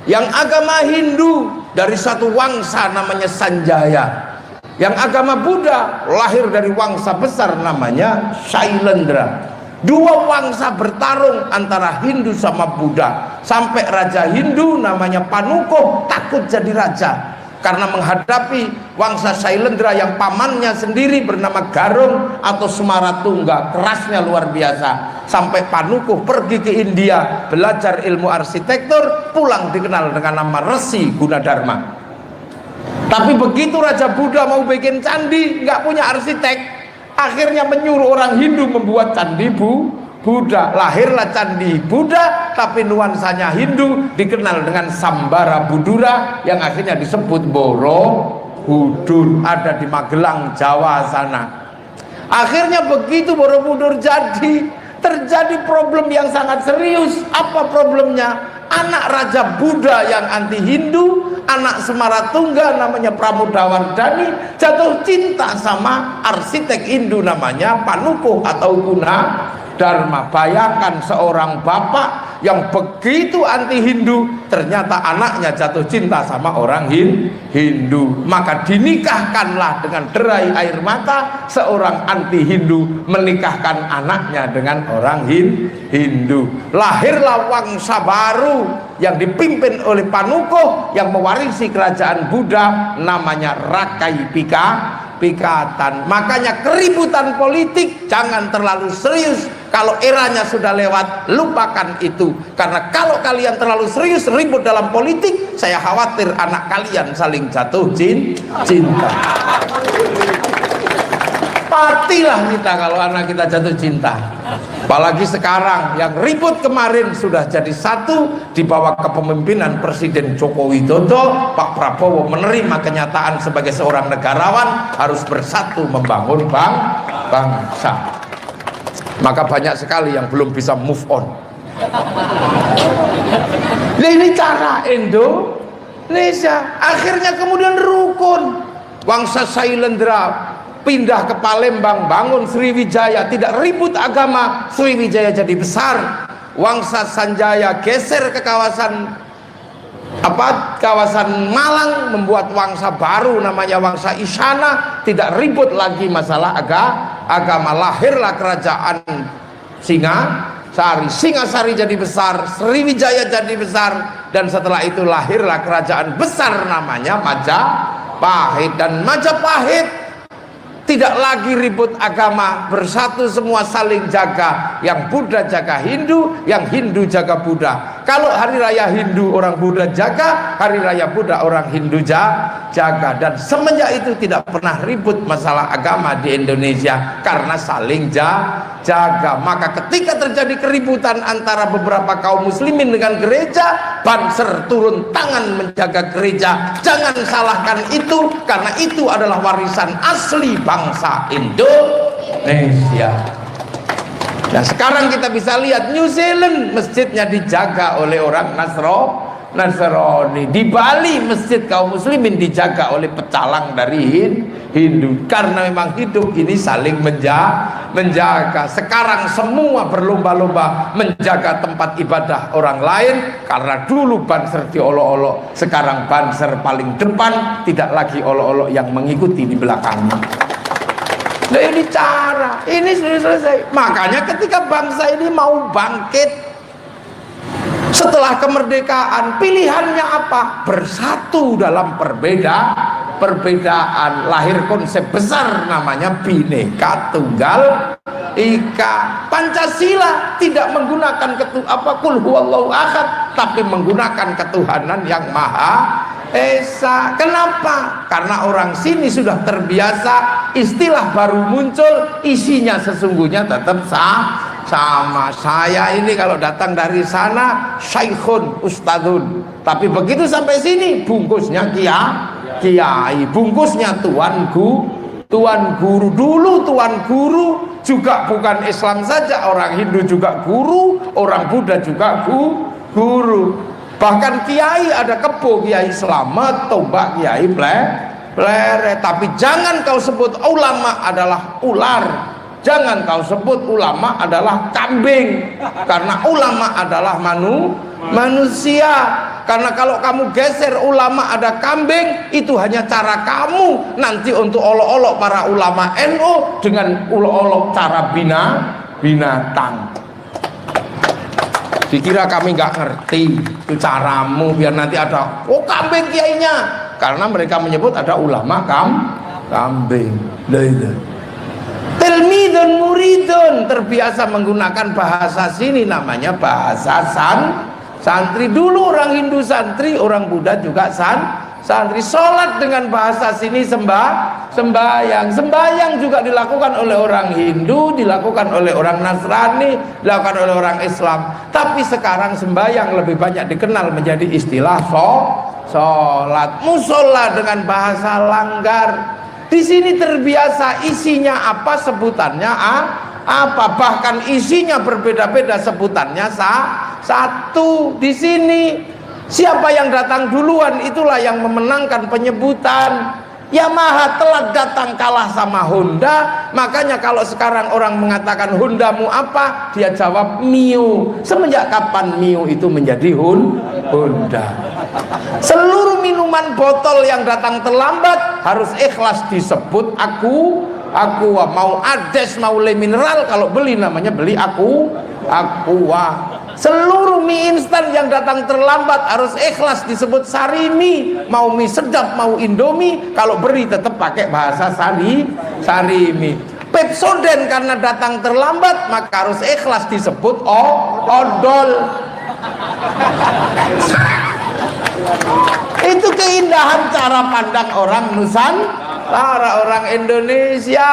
Yang agama Hindu dari satu wangsa namanya Sanjaya. Yang agama Buddha lahir dari wangsa besar namanya Shailendra. Dua wangsa bertarung antara Hindu sama Buddha. Sampai raja Hindu namanya Panuko takut jadi raja karena menghadapi wangsa Shailendra yang pamannya sendiri bernama Garung atau Semaratungga. Kerasnya luar biasa. Sampai Panuko pergi ke India belajar ilmu arsitektur, pulang dikenal dengan nama Resi Gunadarma. Tapi begitu Raja Buddha mau bikin candi, nggak punya arsitek, akhirnya menyuruh orang Hindu membuat candi Buddha. Lahirlah candi Buddha, tapi nuansanya Hindu, dikenal dengan Sambara Budura yang akhirnya disebut Borobudur, ada di Magelang, Jawa sana. Akhirnya begitu Borobudur jadi, terjadi problem yang sangat serius. Apa problemnya? Anak Raja Buddha yang anti Hindu, anak Semaratungga namanya Pramodawardhani, jatuh cinta sama arsitek Hindu namanya Panuko atau Gunadarma. Bayangkan seorang bapak yang begitu anti Hindu, ternyata anaknya jatuh cinta sama orang Hindu. Maka dinikahkanlah dengan derai air mata, seorang anti Hindu menikahkan anaknya dengan orang Hindu. Lahirlah wangsa baru yang dipimpin oleh Panuko yang mewarisi kerajaan Buddha namanya Rakai Pikatan. Makanya keributan politik jangan terlalu serius. Kalau eranya sudah lewat, lupakan itu. Karena kalau kalian terlalu serius ribut dalam politik, saya khawatir anak kalian saling jatuh cinta. Patilah kita kalau anak kita jatuh cinta. Apalagi sekarang yang ribut kemarin sudah jadi satu di bawah kepemimpinan Presiden Joko Widodo. Pak Prabowo menerima kenyataan sebagai seorang negarawan harus bersatu membangun bangsa. Maka banyak sekali yang belum bisa move on. Nah, ini cara Indonesia. Akhirnya kemudian rukun. Wangsa Shailendra pindah ke Palembang, bangun Sriwijaya, tidak ribut agama, Sriwijaya jadi besar. Wangsa Sanjaya geser ke kawasan Malang, membuat wangsa baru namanya wangsa Isyana, tidak ribut lagi masalah agama. Lahirlah kerajaan Singasari jadi besar, Sriwijaya jadi besar, dan setelah itu lahirlah kerajaan besar namanya Majapahit. Dan Majapahit tidak lagi ribut agama, bersatu semua saling jaga. Yang Buddha jaga Hindu, yang Hindu jaga Buddha. Kalau hari raya Hindu orang Buddha jaga, hari raya Buddha orang Hindu jaga. Dan semenjak itu tidak pernah ribut masalah agama di Indonesia karena saling jaga. Maka ketika terjadi keributan antara beberapa kaum muslimin dengan gereja, Banser turun tangan menjaga gereja. Jangan salahkan itu, karena itu adalah warisan asli bangsa Indonesia. Nah, sekarang kita bisa lihat New Zealand, masjidnya dijaga oleh orang Nasrani. Di Bali masjid kaum muslimin dijaga oleh pecalang dari Hindu. Karena memang hidup ini saling menjaga. Sekarang semua berlomba-lomba menjaga tempat ibadah orang lain. Karena dulu Banser diolok-olok, sekarang Banser paling depan, tidak lagi olok-olok yang mengikuti di belakangnya. Nah, ini cara, ini sudah selesai. Makanya ketika bangsa ini mau bangkit setelah kemerdekaan, pilihannya apa? Bersatu dalam perbedaan. Lahir konsep besar namanya Bhinneka Tunggal Ika. Pancasila tidak menggunakan Qul huwallahu ahad, tapi menggunakan ketuhanan yang Maha Esa. Kenapa? Karena orang sini sudah terbiasa istilah baru muncul, isinya sesungguhnya tetap sama. Saya ini kalau datang dari sana syaikhun ustadzun, tapi begitu sampai sini bungkusnya kiai, bungkusnya tuan guru. Dulu tuan guru juga bukan Islam saja, orang Hindu juga guru, orang Buddha juga guru. Bahkan kiai ada kebo, kiai selamat, tombak, kiai pleret. Tapi jangan kau sebut ulama adalah ular, jangan kau sebut ulama adalah kambing, karena ulama adalah manusia. Karena kalau kamu geser ulama ada kambing, itu hanya cara kamu nanti untuk olok-olok para ulama NU dengan olok-olok cara binatang. Dikira kami nggak ngerti itu caramu biar nanti ada kambing kiainya, karena mereka menyebut ada ulama kambing. Tilmidun muridun, terbiasa menggunakan bahasa sini, namanya bahasa santri. Dulu orang Hindu santri, orang Buddha juga santri. Sholat dengan bahasa sini sembahyang juga dilakukan oleh orang Hindu, dilakukan oleh orang Nasrani, dilakukan oleh orang Islam. Tapi sekarang sembahyang lebih banyak dikenal menjadi istilah sholat. Musola dengan bahasa langgar. Di sini terbiasa isinya apa, sebutannya apa, bahkan isinya berbeda-beda, sebutannya satu. Di sini siapa yang datang duluan itulah yang memenangkan penyebutan. Yamaha telat datang kalah sama Honda, makanya kalau sekarang orang mengatakan Hondamu apa, dia jawab Mio. Semenjak kapan Mio itu menjadi Honda? Seluruh minuman botol yang datang terlambat harus ikhlas disebut aku. Mau Ades, mau le mineral, kalau beli namanya beli Aqua. Seluruh mie instan yang datang terlambat harus ikhlas disebut Sarimi. Mau mie sedap, mau Indomie, kalau beri tetap pakai bahasa Sarimi. Pepsodent karena datang terlambat maka harus ikhlas disebut odol. Itu keindahan cara pandang orang Nusantara, orang Indonesia.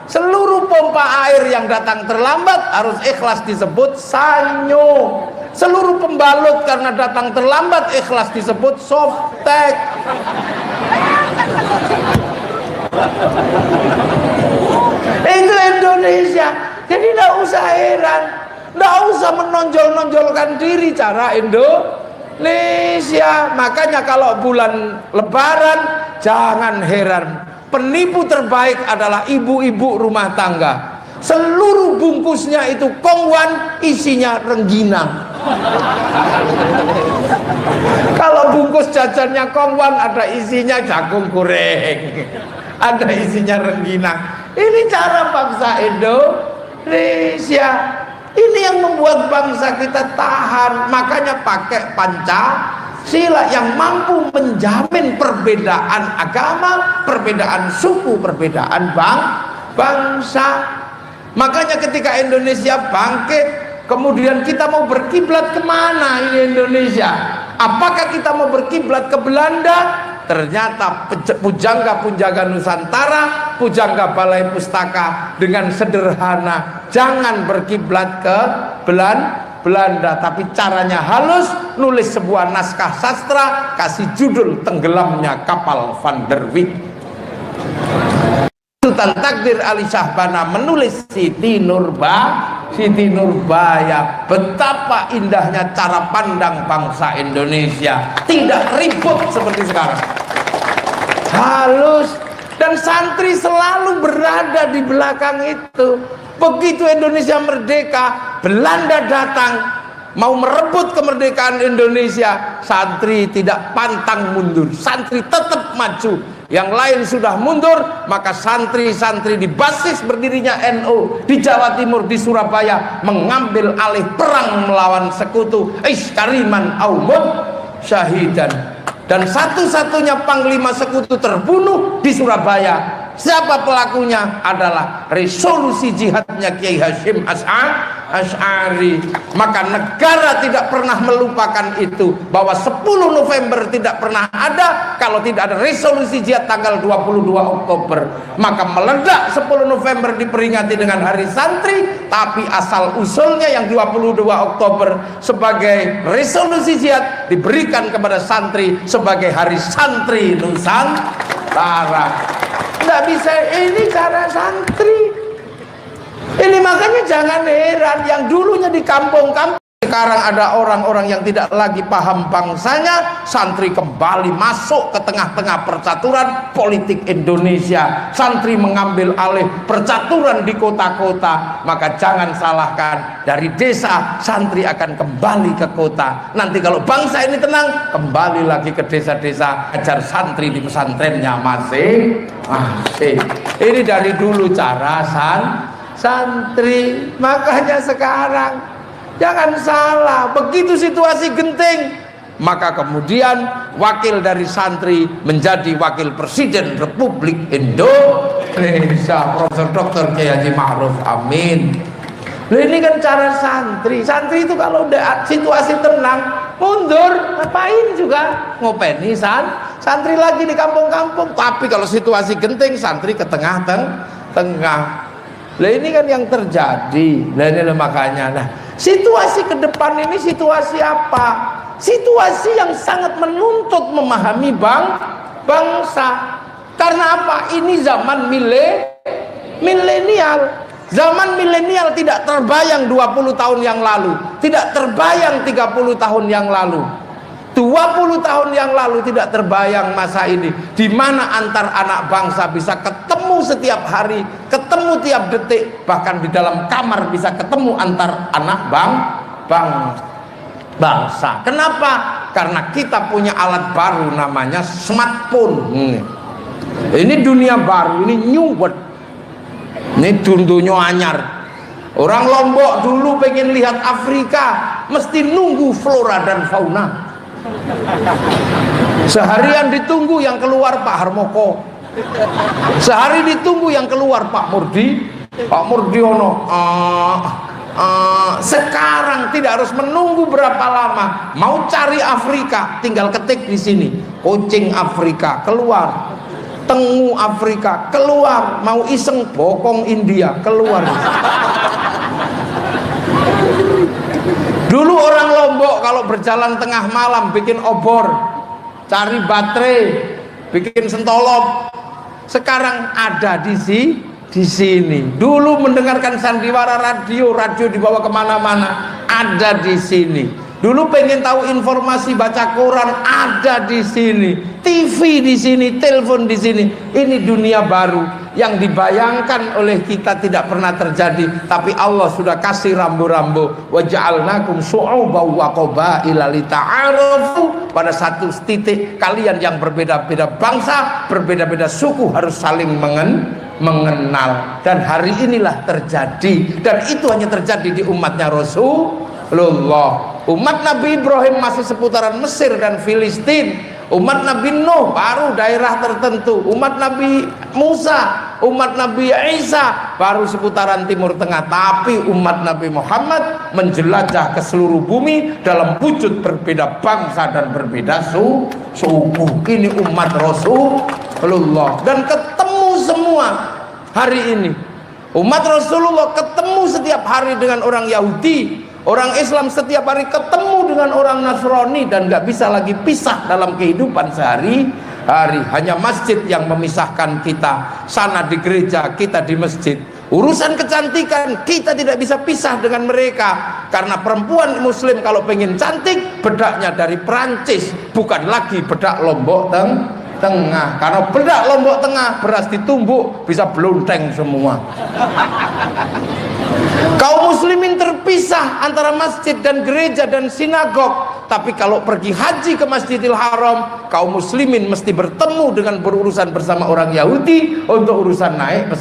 Seluruh pompa air yang datang terlambat harus ikhlas disebut sanyo. Seluruh pembalut karena datang terlambat ikhlas disebut softtek. Itu Indonesia. Jadi tidak usah heran, tidak usah menonjol-nonjolkan diri cara Indonesia. Makanya kalau bulan Lebaran jangan heran, penipu terbaik adalah ibu-ibu rumah tangga. Seluruh bungkusnya itu kongwan, isinya rengginang. Kalau bungkus jajannya kongwan, ada isinya jagung goreng, ada isinya rengginang. Ini cara bangsa Indonesia. Ini yang membuat bangsa kita tahan. Makanya pakai Pancasila yang mampu menjamin perbedaan agama, perbedaan suku, perbedaan bangsa. Makanya ketika Indonesia bangkit, kemudian kita mau berkiblat kemana ini Indonesia? Apakah kita mau berkiblat ke Belanda? Ternyata pujangga-pujangga Nusantara, pujangga Balai Pustaka dengan sederhana, jangan berkiblat ke Belanda, tapi caranya halus, nulis sebuah naskah sastra, kasih judul Tenggelamnya Kapal Van der Wijk. Sultan Takdir Ali Syahbana menulis Siti Nurbaya. Betapa indahnya cara pandang bangsa Indonesia, tidak ribut seperti sekarang, halus. Dan santri selalu berada di belakang itu. Begitu Indonesia merdeka, Belanda datang mau merebut kemerdekaan Indonesia, santri tidak pantang mundur, santri tetap maju. Yang lain sudah mundur, maka santri-santri di basis berdirinya NU di Jawa Timur, di Surabaya, mengambil alih perang melawan sekutu, iskariman aumud syahidan. Dan satu-satunya panglima sekutu terbunuh di Surabaya Siapa pelakunya? Adalah resolusi jihadnya Kiai Hasyim Asy'ari. Maka negara tidak pernah melupakan itu, bahwa 10 November tidak pernah ada kalau tidak ada resolusi jihad tanggal 22 Oktober. Maka meledak 10 November diperingati dengan Hari Santri, tapi asal usulnya yang 22 Oktober sebagai resolusi jihad diberikan kepada santri sebagai Hari Santri Nusantara. Nggak bisa, ini cara santri ini. Makanya jangan heran yang dulunya di kampung-kampung sekarang ada orang-orang yang tidak lagi paham bangsanya. Santri kembali masuk ke tengah-tengah percaturan politik Indonesia. Santri mengambil alih percaturan di kota-kota. Maka jangan salahkan, dari desa santri akan kembali ke kota. Nanti kalau bangsa ini tenang, kembali lagi ke desa-desa, ajar santri di pesantrennya masing-masing. Ini dari dulu cara santri. Makanya sekarang jangan salah, begitu situasi genting, maka kemudian wakil dari santri menjadi wakil presiden Republik Indonesia, Profesor Dr. Kiai Haji Ma'ruf Amin. Loh, ini kan cara santri. Santri itu kalau udah situasi tenang, mundur, ngapain juga ngopeni santri lagi di kampung-kampung. Tapi kalau situasi genting, santri ke tengah-tengah. Lah ini kan yang terjadi. Lah ini makanya, nah, situasi ke depan ini situasi apa? Situasi yang sangat menuntut memahami bangsa. Karena apa? Ini zaman milenial. Zaman milenial tidak terbayang 20 tahun yang lalu, tidak terbayang 30 tahun yang lalu. 20 tahun yang lalu tidak terbayang masa ini, di mana antar anak bangsa bisa ketemu setiap hari, ketemu tiap detik, bahkan di dalam kamar bisa ketemu antar anak bangsa. Kenapa? Karena kita punya alat baru namanya smartphone. Ini dunia baru, ini new world. Ini dunia anyar. Orang Lombok dulu pengen lihat Afrika, mesti nunggu flora dan fauna. Seharian ditunggu yang keluar Pak Harmoko, sehari ditunggu yang keluar Pak Murdiono. Sekarang tidak harus menunggu berapa lama. Mau cari Afrika, tinggal ketik di sini, kucing Afrika keluar, tengu Afrika keluar, mau iseng bokong India keluar. Dulu orang Lombok kalau berjalan tengah malam bikin obor, cari baterai, bikin sentolop. Sekarang ada di sini. Dulu mendengarkan sandiwara radio dibawa kemana-mana, ada di sini. Dulu pengen tahu informasi baca Quran, ada di sini. TV di sini, telepon di sini. Ini dunia baru yang dibayangkan oleh kita tidak pernah terjadi, tapi Allah sudah kasih rambu-rambu. Wa ja'alnakum syu'uban wa qabaila lita'arafu. Pada satu titik kalian yang berbeda-beda bangsa, berbeda-beda suku harus saling mengenal. Dan hari inilah terjadi, dan itu hanya terjadi di umatnya Rasulullah. Umat Nabi Ibrahim masih seputaran Mesir dan Filistin. Umat Nabi Nuh baru daerah tertentu. Umat Nabi Musa, umat Nabi Isa baru seputaran Timur Tengah. Tapi umat Nabi Muhammad menjelajah ke seluruh bumi dalam wujud berbeda bangsa dan berbeda suku. Ini umat Rasulullah, dan ketemu semua hari ini. Umat Rasulullah ketemu setiap hari dengan orang Yahudi, orang Islam setiap hari ketemu dengan orang Nasrani, dan nggak bisa lagi pisah dalam kehidupan sehari-hari. Hanya masjid yang memisahkan kita. Sana di gereja, kita di masjid. Urusan kecantikan kita tidak bisa pisah dengan mereka, karena perempuan muslim kalau pengen cantik, bedaknya dari Perancis, bukan lagi bedak Lombok Tengah. Karena bedak Lombok Tengah beras ditumbuk bisa belonteng semua. Kaum muslimin terpisah antara masjid dan gereja dan sinagog. Tapi kalau pergi haji ke Masjidil Haram, kaum muslimin mesti bertemu dengan berurusan bersama orang Yahudi untuk urusan naik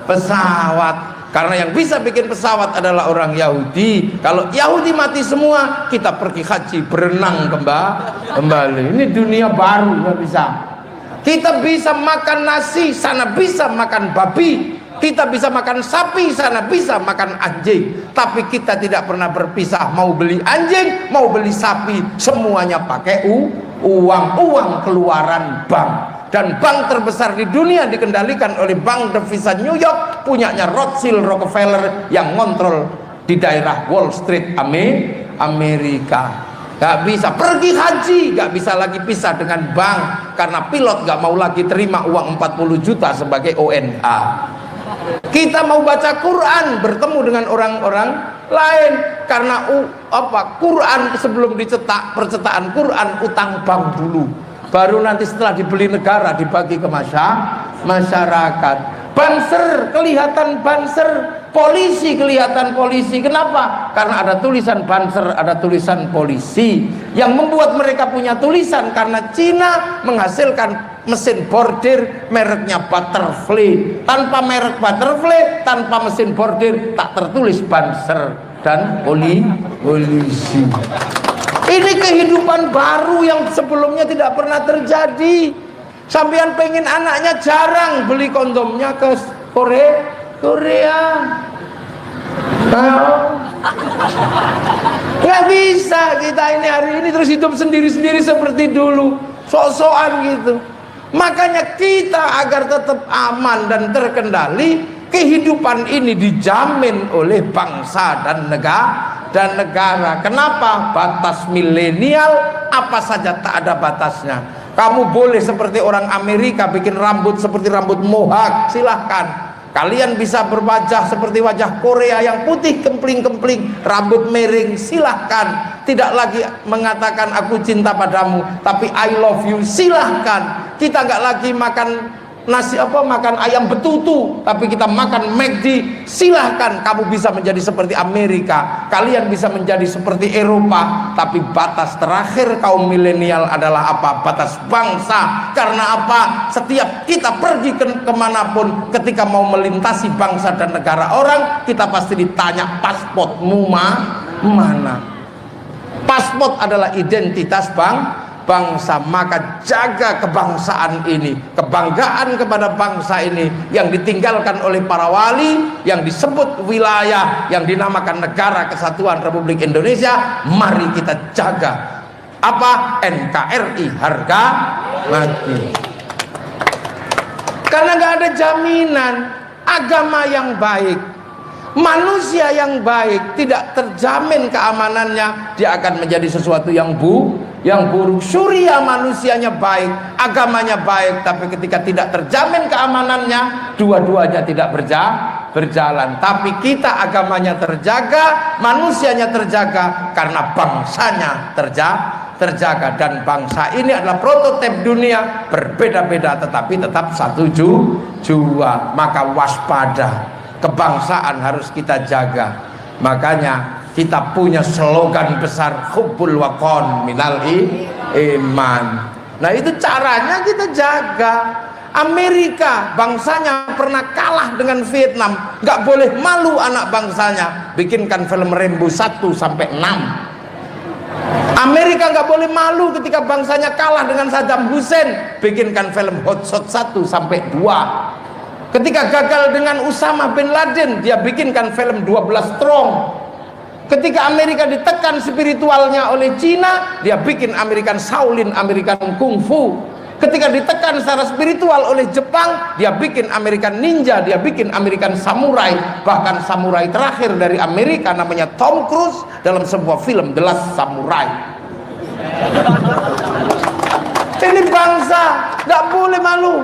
pesawat. Karena yang bisa bikin pesawat adalah orang Yahudi. Kalau Yahudi mati semua, kita pergi haji berenang kembali. Ini dunia baru, nggak bisa. Kita bisa makan nasi, sana bisa makan babi. Kita bisa makan sapi, sana bisa makan anjing. Tapi kita tidak pernah berpisah. Mau beli anjing, mau beli sapi, semuanya pakai uang keluaran bank. Dan bank terbesar di dunia dikendalikan oleh bank devisa New York, punyanya Rothschild Rockefeller yang ngontrol di daerah Wall Street Amerika. Gak bisa pergi haji, gak bisa lagi pisah dengan bank, karena pilot gak mau lagi terima uang 40 juta sebagai ONA. Kita mau baca Quran, bertemu dengan orang-orang lain, karena Quran sebelum dicetak, percetakan Quran utang bank dulu, baru nanti setelah dibeli negara dibagi ke masyarakat. Banser kelihatan banser, polisi kelihatan polisi. Kenapa? Karena ada tulisan banser, ada tulisan polisi. Yang membuat mereka punya tulisan karena Cina menghasilkan mesin bordir mereknya Butterfly. Tanpa merek Butterfly, tanpa mesin bordir, tak tertulis banser dan polisi. Ini kehidupan baru yang sebelumnya tidak pernah terjadi. Sampean pengen anaknya jarang beli kondomnya ke Korea. Nggak bisa kita ini hari ini terus hidup sendiri-sendiri seperti dulu, sok-sokan gitu. Makanya kita agar tetap aman dan terkendali, kehidupan ini dijamin oleh bangsa dan negara. Kenapa? Batas milenial apa saja tak ada batasnya. Kamu boleh seperti orang Amerika bikin rambut seperti rambut mohawk, silahkan. Kalian bisa berwajah seperti wajah Korea yang putih kempling-kempling, rambut miring, silahkan. Tidak lagi mengatakan aku cinta padamu, tapi I love you, silahkan. Kita nggak lagi makan nasi makan ayam betutu, tapi kita makan McD, silahkan. Kamu bisa menjadi seperti Amerika, kalian bisa menjadi seperti Eropa, tapi batas terakhir kaum milenial adalah apa? Batas bangsa. Karena apa? Setiap kita pergi kemanapun, ketika mau melintasi bangsa dan negara orang, kita pasti ditanya pasportmu mana. Pasport adalah identitas bangsa, maka jaga kebangsaan ini, kebanggaan kepada bangsa ini yang ditinggalkan oleh para wali, yang disebut wilayah, yang dinamakan Negara Kesatuan Republik Indonesia. Mari kita jaga apa? NKRI harga mati. Karena nggak ada jaminan agama yang baik, manusia yang baik, tidak terjamin keamanannya, dia akan menjadi sesuatu yang buruk. Surya manusianya baik, agamanya baik, tapi ketika tidak terjamin keamanannya, dua-duanya tidak berjalan. Tapi kita agamanya terjaga, manusianya terjaga, karena bangsanya terjaga. Dan bangsa ini adalah prototip dunia, berbeda-beda tetapi tetap satu jua. Maka waspada, kebangsaan harus kita jaga. Makanya kita punya slogan besar, hubbul waqon minal iman. Nah itu caranya kita jaga. Amerika bangsanya pernah kalah dengan Vietnam, nggak boleh malu anak bangsanya, bikinkan film Rambo 1-6. Amerika nggak boleh malu ketika bangsanya kalah dengan Saddam Hussein, bikinkan film Hot Shot 1-2. Ketika gagal dengan Usama bin Laden, dia bikinkan film 12 Strong. Ketika Amerika ditekan spiritualnya oleh Cina, dia bikin American Shaolin, American Kung Fu. Ketika ditekan secara spiritual oleh Jepang, dia bikin American Ninja, dia bikin American Samurai. Bahkan samurai terakhir dari Amerika namanya Tom Cruise dalam sebuah film The Last Samurai. Ini bangsa nggak boleh malu.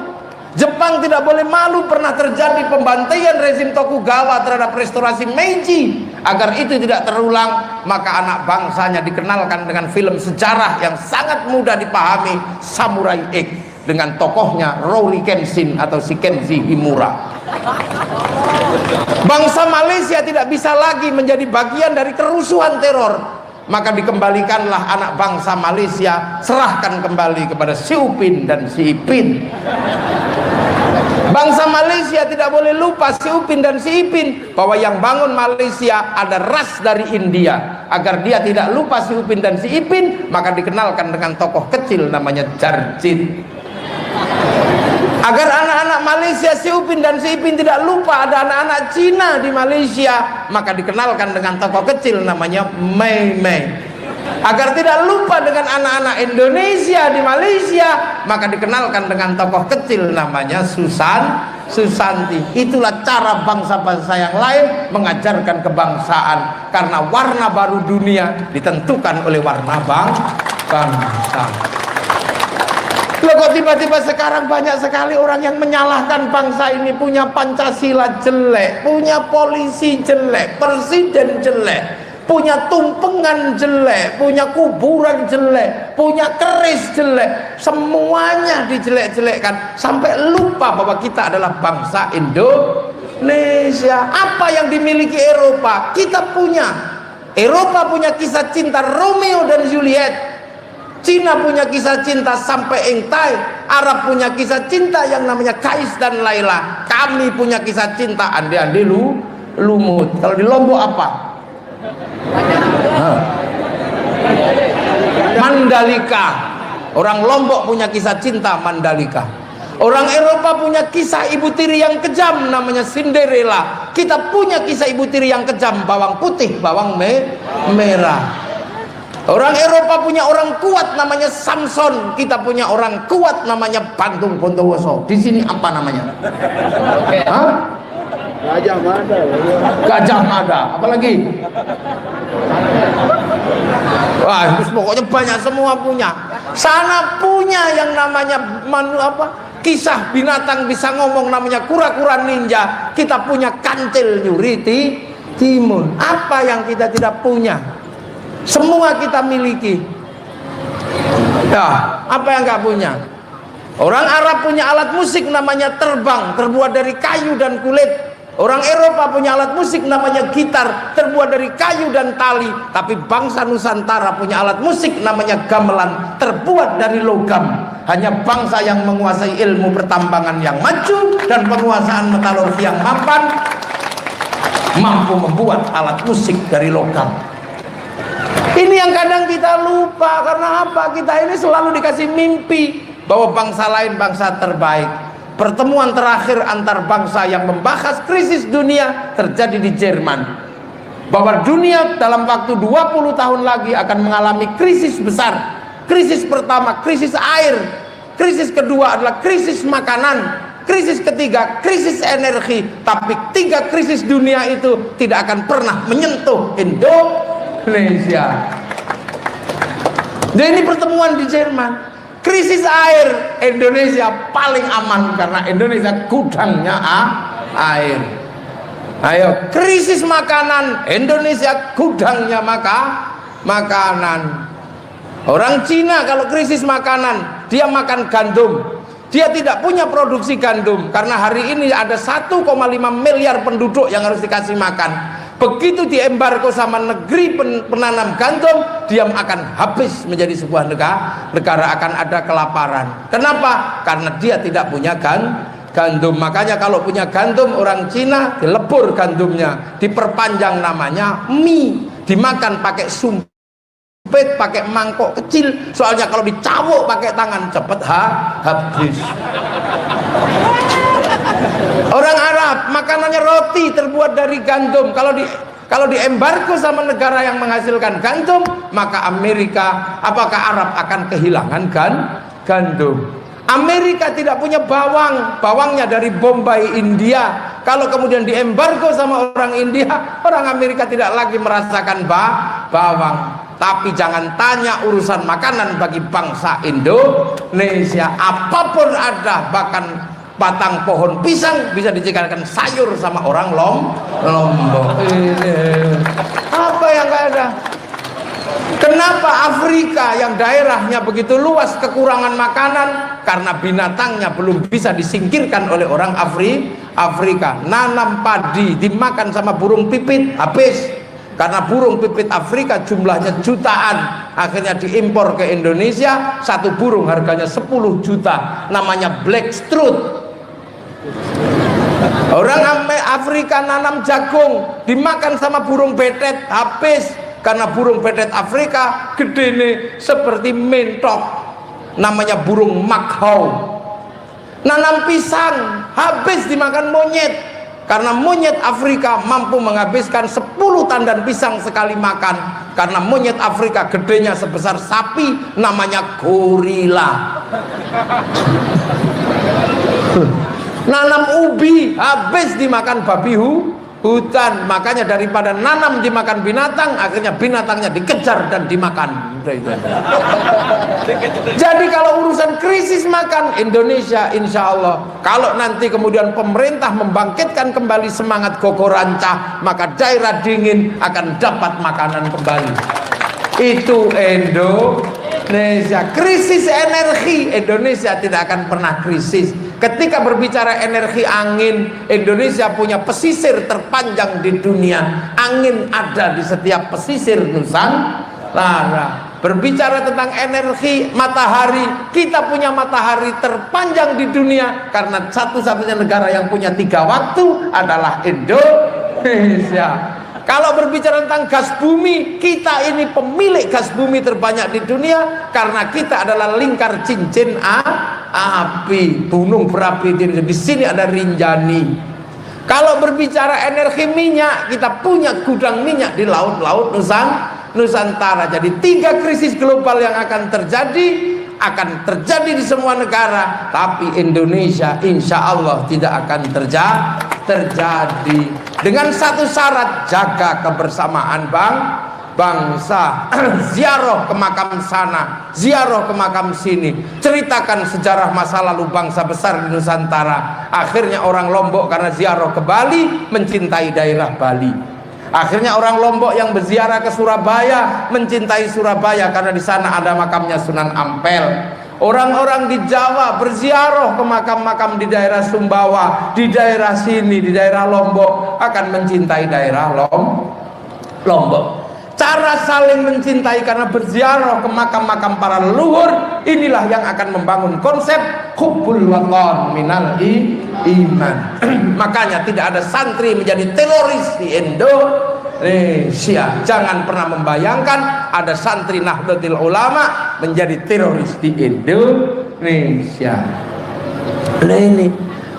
Jepang tidak boleh malu, pernah terjadi pembantaian rezim Tokugawa terhadap restorasi Meiji. Agar itu tidak terulang, maka anak bangsanya dikenalkan dengan film sejarah yang sangat mudah dipahami, Samurai X, dengan tokohnya Rory Kenshin atau Shikenji Himura. Bangsa Malaysia tidak bisa lagi menjadi bagian dari kerusuhan teror, maka dikembalikanlah anak bangsa Malaysia, serahkan kembali kepada Si Upin dan Si Ipin. Bangsa Malaysia tidak boleh lupa Si Upin dan Si Ipin, bahwa yang bangun Malaysia ada ras dari India. Agar dia tidak lupa Si Upin dan Si Ipin, maka dikenalkan dengan tokoh kecil namanya Jarjit. Agar anak-anak Malaysia, si Upin dan si Ipin tidak lupa ada anak-anak Cina di Malaysia, maka dikenalkan dengan tokoh kecil namanya Mei Mei. Agar tidak lupa dengan anak-anak Indonesia di Malaysia, maka dikenalkan dengan tokoh kecil namanya Susanti. Itulah cara bangsa-bangsa yang lain mengajarkan kebangsaan, karena warna baru dunia ditentukan oleh warna bangsa. Loh, kok tiba-tiba sekarang banyak sekali orang yang menyalahkan bangsa ini, punya Pancasila jelek, punya polisi jelek, presiden jelek, punya tumpengan jelek, punya kuburan jelek, punya keris jelek, semuanya dijelek-jelekkan sampai lupa bahwa kita adalah bangsa Indonesia. Apa yang dimiliki Eropa kita punya. Eropa punya kisah cinta Romeo dan Juliet, Cina punya kisah cinta sampai Engtai, Arab punya kisah cinta yang namanya Kais dan Laila, kami punya kisah cinta Ande-Ande Lumut. Kalau di Lombok apa? Mandalika. Orang Lombok punya kisah cinta Mandalika. Orang Eropa punya kisah ibu tiri yang kejam namanya Cinderella. Kita punya kisah ibu tiri yang kejam, bawang putih, bawang merah. Orang Eropa punya orang kuat namanya Samson, kita punya orang kuat namanya Bantung Bondowoso. Di sini apa namanya? Hah? Gajah Mada. Gajah Mada. Apalagi? Wah, pokoknya banyak, semua punya. Sana punya yang namanya kisah binatang bisa ngomong namanya kura-kura ninja. Kita punya kantil nyuri timun. Apa yang kita tidak punya? Semua kita miliki. Ya, apa yang nggak punya? Orang Arab punya alat musik namanya terbang, terbuat dari kayu dan kulit. Orang Eropa punya alat musik namanya gitar, terbuat dari kayu dan tali. Tapi bangsa Nusantara punya alat musik namanya gamelan, terbuat dari logam. Hanya bangsa yang menguasai ilmu pertambangan yang maju dan penguasaan metalurgi yang mapan mampu membuat alat musik dari logam. Ini yang kadang kita lupa. Karena apa? Kita ini selalu dikasih mimpi bahwa bangsa lain bangsa terbaik. Pertemuan terakhir antar bangsa yang membahas krisis dunia terjadi di Jerman. Bahwa dunia dalam waktu 20 tahun lagi akan mengalami krisis besar. Krisis pertama, krisis air. Krisis kedua adalah krisis makanan. Krisis ketiga, krisis energi. Tapi 3 krisis dunia itu tidak akan pernah menyentuh Indonesia. Jadi ini pertemuan di Jerman. Krisis air, Indonesia paling aman karena Indonesia gudangnya air. Ayo, krisis makanan, Indonesia gudangnya makanan. Orang Cina kalau krisis makanan, dia makan gandum. Dia tidak punya produksi gandum karena hari ini ada 1,5 miliar penduduk yang harus dikasih makan. Begitu diembargo sama negeri penanam gandum, dia akan habis menjadi sebuah negara akan ada kelaparan. Kenapa? Karena dia tidak punya gandum. Makanya kalau punya gandum, orang Cina dilebur gandumnya, diperpanjang namanya mie, dimakan pakai sumpit, pakai mangkok kecil. Soalnya kalau dicawuk pakai tangan cepet habis. Orang Arab makanannya roti terbuat dari gandum. Kalau diembargo sama negara yang menghasilkan gandum, maka apakah Arab akan kehilangan gandum? Amerika tidak punya bawangnya dari Bombay, India. Kalau kemudian diembargo sama orang India, orang Amerika tidak lagi merasakan bawang. Tapi jangan tanya urusan makanan bagi bangsa Indonesia. Apapun ada, bahkan batang pohon pisang bisa dijadikan sayur sama orang Lombok. Apa yang gak ada? Kenapa Afrika yang daerahnya begitu luas kekurangan makanan? Karena binatangnya belum bisa disingkirkan oleh orang Afrika. Nanam padi dimakan sama burung pipit, habis. Karena burung pipit Afrika jumlahnya jutaan, akhirnya diimpor ke Indonesia. Satu burung harganya 10 juta, namanya blackstrut. Orang Afrika nanam jagung, dimakan sama burung betet, habis. Karena burung betet Afrika gede nih seperti mentok, namanya burung makhau. Nanam pisang habis dimakan monyet, karena monyet Afrika mampu menghabiskan 10 tandan pisang sekali makan, karena monyet Afrika gedenya sebesar sapi, namanya gorila. Nanam ubi habis dimakan babi hutan, makanya daripada nanam dimakan binatang, akhirnya binatangnya dikejar dan dimakan. Jadi kalau urusan krisis makan, Indonesia insya Allah, kalau nanti kemudian pemerintah membangkitkan kembali semangat Gogoranca, maka daerah dingin akan dapat makanan kembali. Itu Indonesia. Krisis energi, Indonesia tidak akan pernah krisis. Ketika berbicara energi angin, Indonesia punya pesisir terpanjang di dunia. Angin ada di setiap pesisir Nusantara. Berbicara tentang energi matahari, kita punya matahari terpanjang di dunia, karena satu-satunya negara yang punya 3 waktu adalah Indonesia. Kalau berbicara tentang gas bumi, kita ini pemilik gas bumi terbanyak di dunia, karena kita adalah lingkar cincin api, gunung berapi di sini ada Rinjani. Kalau berbicara energi minyak, kita punya gudang minyak di laut-laut Nusantara. Jadi 3 krisis global yang akan terjadi di semua negara, tapi Indonesia insya Allah tidak akan terjadi. Dengan satu syarat, jaga kebersamaan bangsa. Ziarah ke makam sana, ziarah ke makam sini, ceritakan sejarah masa lalu bangsa besar di Nusantara. Akhirnya orang Lombok karena ziarah ke Bali mencintai daerah Bali. Akhirnya orang Lombok yang berziarah ke Surabaya mencintai Surabaya karena di sana ada makamnya Sunan Ampel. Orang-orang di Jawa berziarah ke makam-makam di daerah Sumbawa, di daerah sini, di daerah Lombok, akan mencintai daerah Lombok. Cara saling mencintai karena berziarah ke makam-makam para leluhur, inilah yang akan membangun konsep hubbul watan minal iman. Makanya tidak ada santri menjadi teroris di Indonesia. Jangan pernah membayangkan ada santri Nahdlatul Ulama menjadi teroris di Indonesia. Nah ini,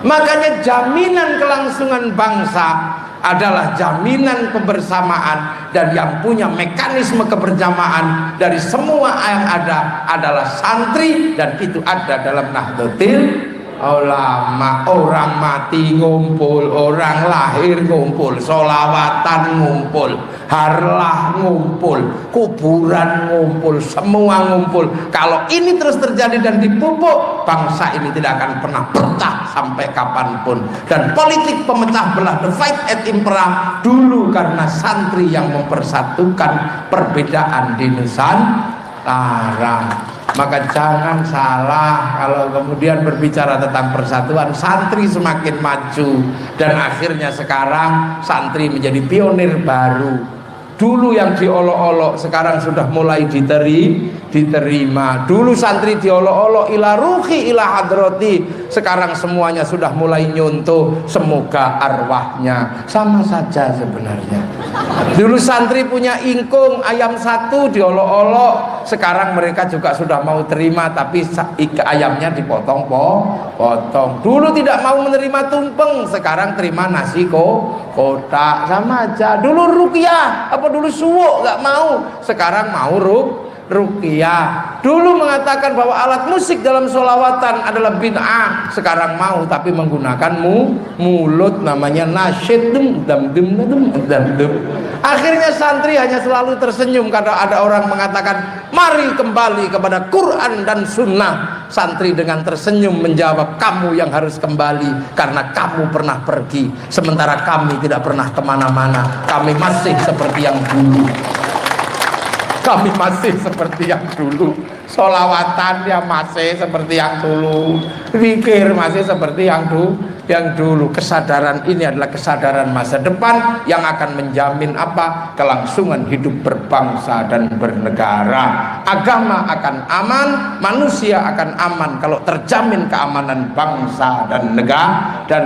makanya jaminan kelangsungan bangsa adalah jaminan kebersamaan, dan yang punya mekanisme kebersamaan dari semua yang ada adalah santri, dan itu ada dalam Nahdlatul Ulama. Orang mati ngumpul, orang lahir ngumpul, sholawatan ngumpul, harlah ngumpul, kuburan ngumpul, semua ngumpul. Kalau ini terus terjadi dan dipupuk, bangsa ini tidak akan pernah pecah sampai kapanpun. Dan politik pemecah belah, divide et impera, dulu karena santri yang mempersatukan perbedaan di Nusantara. Maka jangan salah kalau kemudian berbicara tentang persatuan, santri semakin maju, dan akhirnya sekarang santri menjadi pionir baru. Dulu yang diolok-olok sekarang sudah mulai diterima. Dulu santri diolok-olok ila ruhi ila hadrati, sekarang semuanya sudah mulai nyontoh semoga arwahnya. Sama saja sebenarnya. Dulu santri punya ingkung ayam 1 diolok-olok, sekarang mereka juga sudah mau terima, tapi ayamnya dipotong-potong. Dulu tidak mau menerima tumpeng, sekarang terima nasi kotak. Sama aja. Dulu ruqyah dulu suwuk nggak mau, sekarang mau ruqyah. Dulu mengatakan bahwa alat musik dalam sholawatan adalah bid'ah, sekarang mau tapi menggunakan mulut, namanya nasyid, dum. Akhirnya santri hanya selalu tersenyum karena ada orang mengatakan mari kembali kepada Quran dan Sunnah. Santri dengan tersenyum menjawab, kamu yang harus kembali karena kamu pernah pergi, sementara kami tidak pernah kemana-mana. Kami masih seperti yang dulu. Kami masih seperti yang dulu. Sholawatan ya masih seperti yang dulu. Zikir masih seperti yang yang dulu. Kesadaran ini adalah kesadaran masa depan yang akan menjamin apa? Kelangsungan hidup berbangsa dan bernegara. Agama akan aman, manusia akan aman kalau terjamin keamanan bangsa dan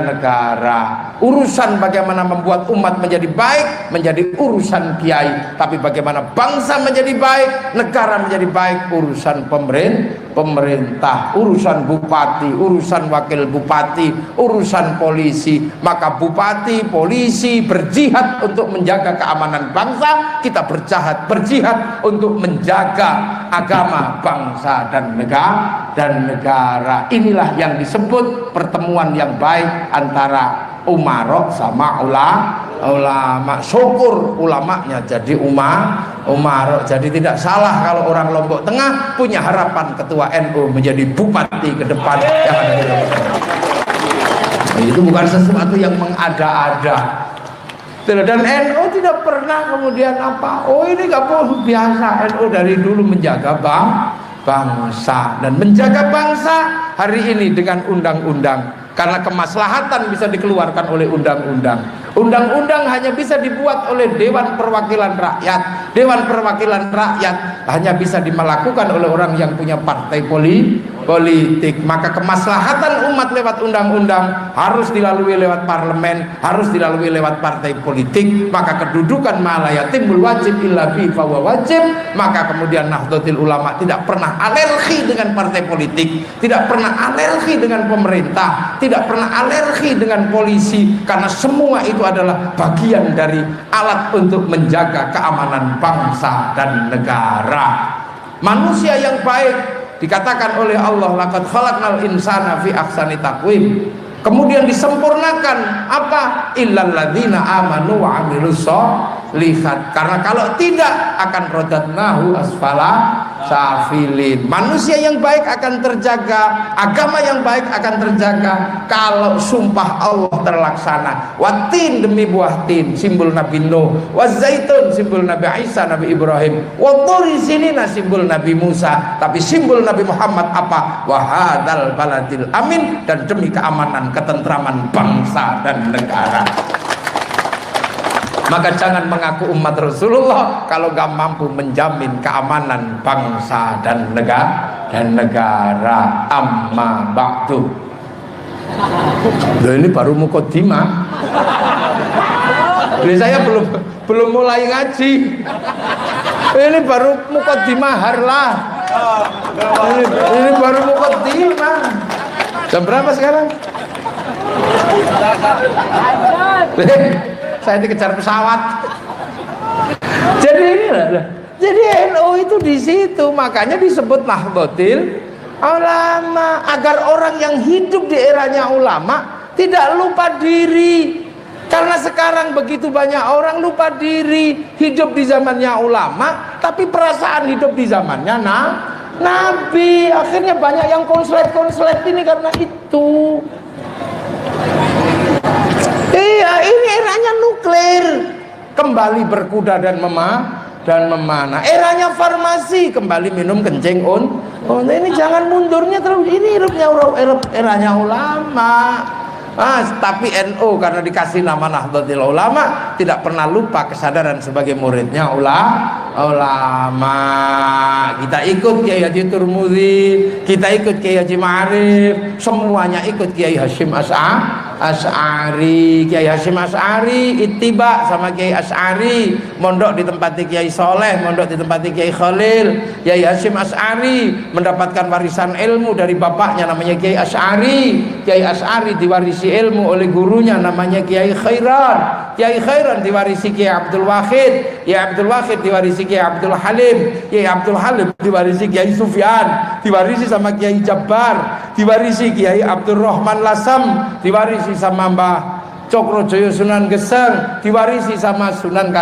negara. Urusan bagaimana membuat umat menjadi baik menjadi urusan kiai, tapi bagaimana bangsa menjadi baik, negara menjadi baik, urusan pemerintah, urusan bupati, urusan wakil bupati, urusan polisi. Maka bupati, polisi berjihad untuk menjaga keamanan bangsa, kita berjihad untuk menjaga agama bangsa dan negara. Inilah yang disebut pertemuan yang baik antara umarok sama ulama. Syukur ulamanya jadi umarok. Jadi tidak salah kalau orang Lombok Tengah punya harapan ketua NU menjadi bupati ke depan yang ada di Lombok Tengah. Itu bukan sesuatu yang mengada-ada. Dan NU tidak pernah kemudian apa, oh ini gak boleh, biasa. NU dari dulu menjaga bangsa dan menjaga bangsa hari ini dengan undang-undang. Karena kemaslahatan bisa dikeluarkan oleh undang-undang. Undang-undang hanya bisa dibuat oleh Dewan Perwakilan Rakyat. Dewan Perwakilan Rakyat hanya bisa dimelakukan oleh orang yang punya partai politik. Maka kemaslahatan umat lewat undang-undang harus dilalui lewat parlemen, harus dilalui lewat partai politik. Maka kedudukan ma'ala yatimul wajib illa bi fahuwa wajib. Maka kemudian Nahdlatul Ulama tidak pernah alergi dengan partai politik, tidak pernah alergi dengan pemerintah, tidak pernah alergi dengan polisi, karena semua itu adalah bagian dari alat untuk menjaga keamanan bangsa dan negara. Manusia yang baik dikatakan oleh Allah, laqad khalaqnal insana fi ahsani taqwim. Kemudian disempurnakan apa? Illal ladzina amanu wa amilus sholihat. Karena kalau tidak akan rodatnahu asfala safilin. Manusia yang baik akan terjaga, agama yang baik akan terjaga kalau sumpah Allah terlaksana. Watin demi buah tin, simbol Nabi Nuh. Wazaitun, simbol Nabi Isa, Nabi Ibrahim. Waduri sinina, simbol Nabi Musa. Tapi simbol Nabi Muhammad apa? Wahadal baladil amin, dan demi keamanan, ketentraman bangsa dan negara. Maka jangan mengaku umat Rasulullah kalau gak mampu menjamin keamanan bangsa dan negara. Amma ba'du. Loh, ini baru mukaddimah. Saya belum mulai ngaji. Ini baru mukaddimah harlah. Ini baru mukaddimah. Jam berapa sekarang? Saya dikejar pesawat. Jadi NU itu di situ, makanya disebut Nahdlatul Ulama, agar orang yang hidup di eranya ulama tidak lupa diri. Karena sekarang begitu banyak orang lupa diri, hidup di zamannya ulama, tapi perasaan hidup di zamannya Nabi. Akhirnya banyak yang konslet ini karena itu. Iya, ini eranya nuklir, kembali berkuda dan memanah. Eranya farmasi, kembali minum kencing ini jangan mundurnya terus. Ini eranya ulama. Tapi NU karena dikasih nama Nahdlatul Ulama tidak pernah lupa kesadaran sebagai muridnya ulama. Kita ikut Kiai Haji Turmudi, kita ikut Kiai Haji Ma'arif, semuanya ikut Kiai Hasyim Asy'ari. Kiai Hasyim Asy'ari ittiba sama Kiai Asy'ari, mondok di tempat Kiai Soleh, mondok di tempat Kiai Khalil. Kiai Hasyim Asy'ari mendapatkan warisan ilmu dari bapaknya namanya Kiai Asy'ari. Kiai Asy'ari diwarisi ilmu oleh gurunya namanya Kiai Khairan. Kiai Khairan diwarisi Kiai Abdul Wahid. Kiai Abdul Wahid diwarisi Kiai Abdul Halim. Kiai Abdul Halim diwarisi Kiai Sufyan, diwarisi sama Kiai Jabbar, diwarisi Kiai Abdul Rahman Lasam, diwarisi sama Mbah Cokrojoyo Sunan Geseng, diwarisi sama Sunan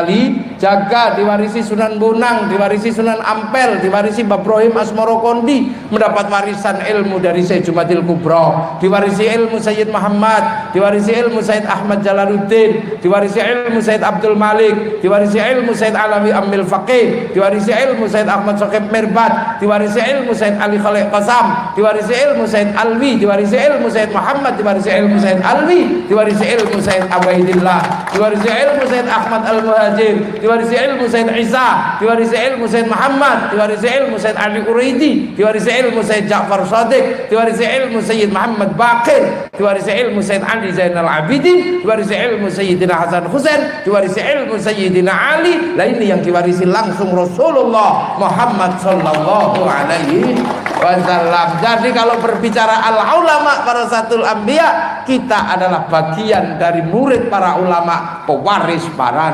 jaga, diwarisi Sunan Bonang, diwarisi Sunan Ampel, diwarisi Mbah Ibrahim Asmoro Kondi, mendapat warisan ilmu dari Syekh Jumatil Kubra, diwarisi ilmu Sayyid Muhammad, diwarisi ilmu Sayyid Ahmad Jalaluddin, diwarisi ilmu Sayyid Abdul Malik, diwarisi ilmu Sayyid Alawi Amil Faqih, diwarisi ilmu Sayyid Ahmad Sokib Mirbat, diwarisi ilmu Sayyid Ali Khalid Qasam, diwarisi ilmu Sayyid Alwi, diwarisi ilmu Sayyid Muhammad, diwarisi ilmu Sayyid Alwi, diwarisi ilmu Sayyid Abaidillah, diwarisi ilmu Sayyid Ahmad Al-Muhajir, diwarisi ilmu Sayyid Isa, diwarisi ilmu Sayyid Muhammad, diwarisi ilmu Sayyid Ali Uraidi, diwarisi ilmu Sayyid Ja'far Shadiq, diwarisi ilmu Sayyid Muhammad Baqir, diwarisi ilmu Sayyid Ali Zainal Abidin, diwarisi ilmu Sayyidina Hasan Husain, diwarisi ilmu Sayyidina Ali. Lah ini yang diwarisi langsung Rasulullah Muhammad sallallahu alaihi wasallam. Jadi kalau berbicara al-ulama warasatul anbiya, kita adalah bagian dari murid para ulama, pewaris para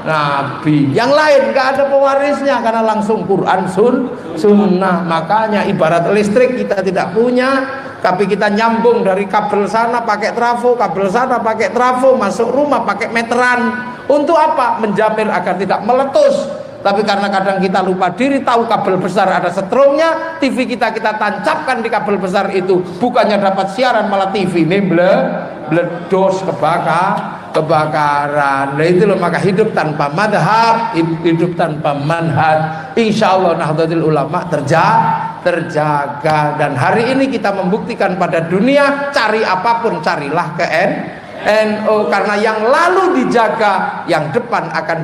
nabi. Yang lain nggak ada pewarisnya karena langsung Quran sunnah. Makanya ibarat listrik kita tidak punya, tapi kita nyambung dari kabel sana pakai trafo, kabel sana pakai trafo, masuk rumah pakai meteran. Untuk apa? Menjamin agar tidak meletus. Tapi karena kadang kita lupa diri, tahu kabel besar ada setrumnya, TV kita tancapkan di kabel besar itu, bukannya dapat siaran malah TV ini meledos, kebakaran. Nah itu loh, maka hidup tanpa madhab, hidup tanpa manhaj, insya Allah Nahdlatul Ulama terjaga. Dan hari ini kita membuktikan pada dunia, cari apapun carilah ke NU, karena yang lalu dijaga, yang depan akan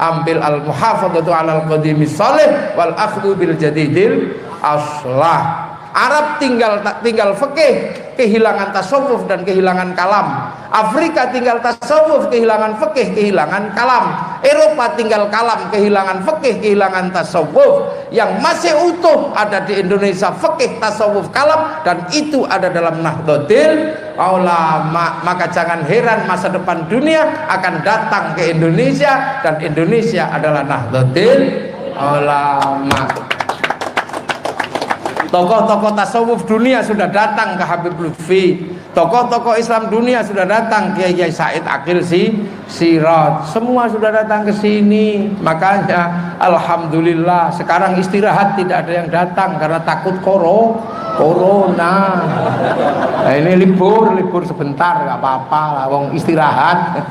ambil al-muhafadzatu 'alal qadimi shalih wal akhdhu bil jadidil aslah. Arab tinggal fikih, kehilangan tasawuf dan kehilangan kalam. Afrika tinggal tasawuf, kehilangan fikih, kehilangan kalam. Eropa tinggal kalam, kehilangan fikih, kehilangan tasawuf. Yang masih utuh ada di Indonesia, fikih, tasawuf, kalam, dan itu ada dalam Nahdlatul Ulama. Maka jangan heran masa depan dunia akan datang ke Indonesia, dan Indonesia adalah Nahdlatul Ulama. Tokoh-tokoh tasawuf dunia sudah datang ke Habib Lutfi, tokoh-tokoh Islam dunia sudah datang, Kiai Said Akil Sirot, semua sudah datang ke sini. Makanya alhamdulillah sekarang istirahat tidak ada yang datang karena takut corona. Nah, ini libur sebentar nggak apa-apa lah, wong istirahat.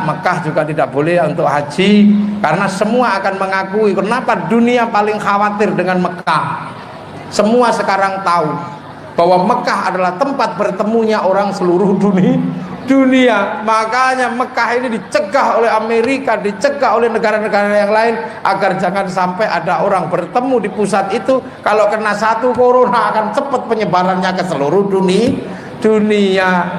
Mekah juga tidak boleh untuk haji, karena semua akan mengakui. Kenapa dunia paling khawatir dengan Mekah? Semua sekarang tahu bahwa Mekah adalah tempat bertemunya orang seluruh dunia. Makanya Mekah ini dicegah oleh Amerika, dicegah oleh negara-negara yang lain agar jangan sampai ada orang bertemu di pusat itu. Kalau kena satu corona akan cepat penyebarannya ke seluruh dunia.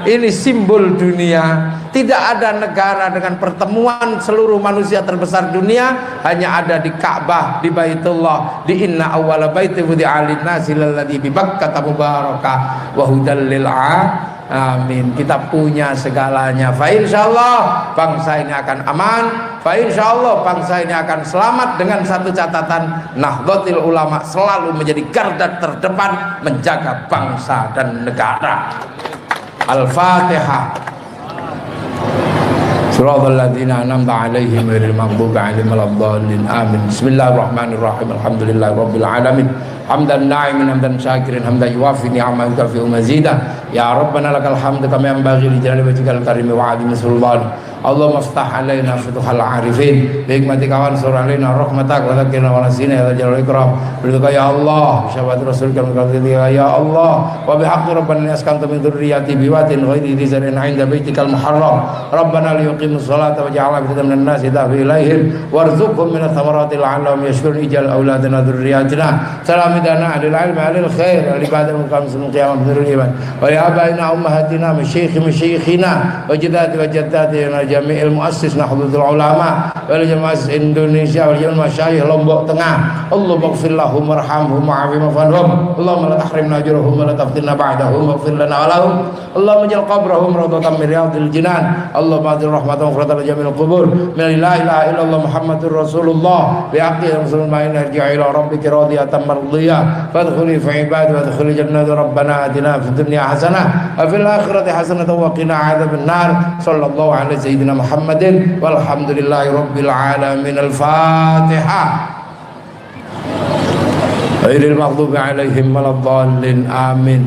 Ini simbol dunia. Tidak ada negara dengan pertemuan seluruh manusia terbesar dunia, hanya ada di Ka'bah, di Baitullah, di inna awwala baiti wudi'a lin-nasi lalladzi bi Bakkah mubarakah wa hudal lil amin. Kita punya segalanya. Fa insyaallah bangsa ini akan aman, fa insyaallah bangsa ini akan selamat dengan satu catatan, Nahdlatul Ulama selalu menjadi garda terdepan menjaga bangsa dan negara. Al-Fatihah. Shiratal ladzina an'amta 'alaihim ghairil maghdubi 'alaihim waladdallin. Amin. Bismillahirrahmanirrahim. Alhamdulillahirabbil alamin. Hamdan na'imin hamdan syakirin hamdan yuwafi ni'amahu kafi'u mazidah. Ya Rabbana lakal hamdu kama yanbaghi li jalali wajhikal karim wa 'azimi sultanik. Allahumma aftah alaina futuhal arifin bi hikmatika wa ansur alaina rahmatak wa dhakkirna wa nasina ya jalal ikram. Berdoa ya Allah, syafaat rasulika ya Allah, wa bihaqqi rabbana askantu min dzurriyyati biwatin ghairi rizqin 'inda baitikal muharram. Rabbana liyuqimus salata waj'alna afidatan minan nasi tahwi ilaihim warzuqhum minats thamarati la'allahum yashkurun ij'al auladana dzurriyyatina salamidana alil ilmi alil khair alibadamu kamsun qiyamah bidurul iman wa ya abaina ummahatina masyayikhina wa jadati wa jaddati jami'il muassis Nahdlatul Ulama wal jamaah Indonesia wal jamaah masyayikh Lombok Tengah. Allahumma ighfir lahum warhamhum wa'afihim wa'anhum. Allahumma la tahrimna ajrahum wa la taftinna ba'dahum waghfir lana wa lahum. Allahumma ij'al qabrahum rawdatan min riyadil jinan. Allahumma atir rahmatan wa khuratan jamil qubur. La ilaha illallah Muhammadur Rasulullah bi haqqi rasul ma'in irji'i ila rabbika radiyatan mardiyah fadkhuli fi ibadi wa adkhuli jannata rabbana atina fid dunya hasanah wa fil akhirati hasanah wa qina adzaban nar. Sallallahu alaihi sayyidina Muhammadin walhamdulillahi rabbil alamin. Al-Fatihah. Ghairil maghdubi alaihim waladdallin. Amin.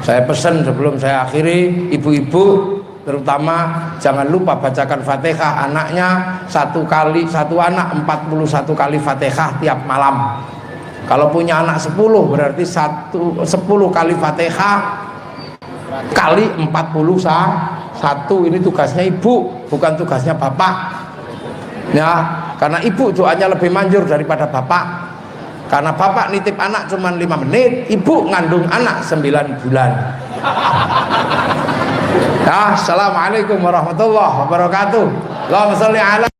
Saya pesan sebelum saya akhiri, ibu-ibu terutama jangan lupa bacakan Fatihah anaknya satu anak 41 kali Fatihah tiap malam. Kalau punya anak 10 berarti 10 kali Fatihah kali 41. Ini tugasnya ibu, bukan tugasnya bapak ya, karena ibu doanya lebih manjur daripada bapak. Karena bapak nitip anak cuma 5 menit, ibu ngandung anak 9 bulan. Ya, assalamualaikum warahmatullahi wabarakatuh. Allahumma sholli ala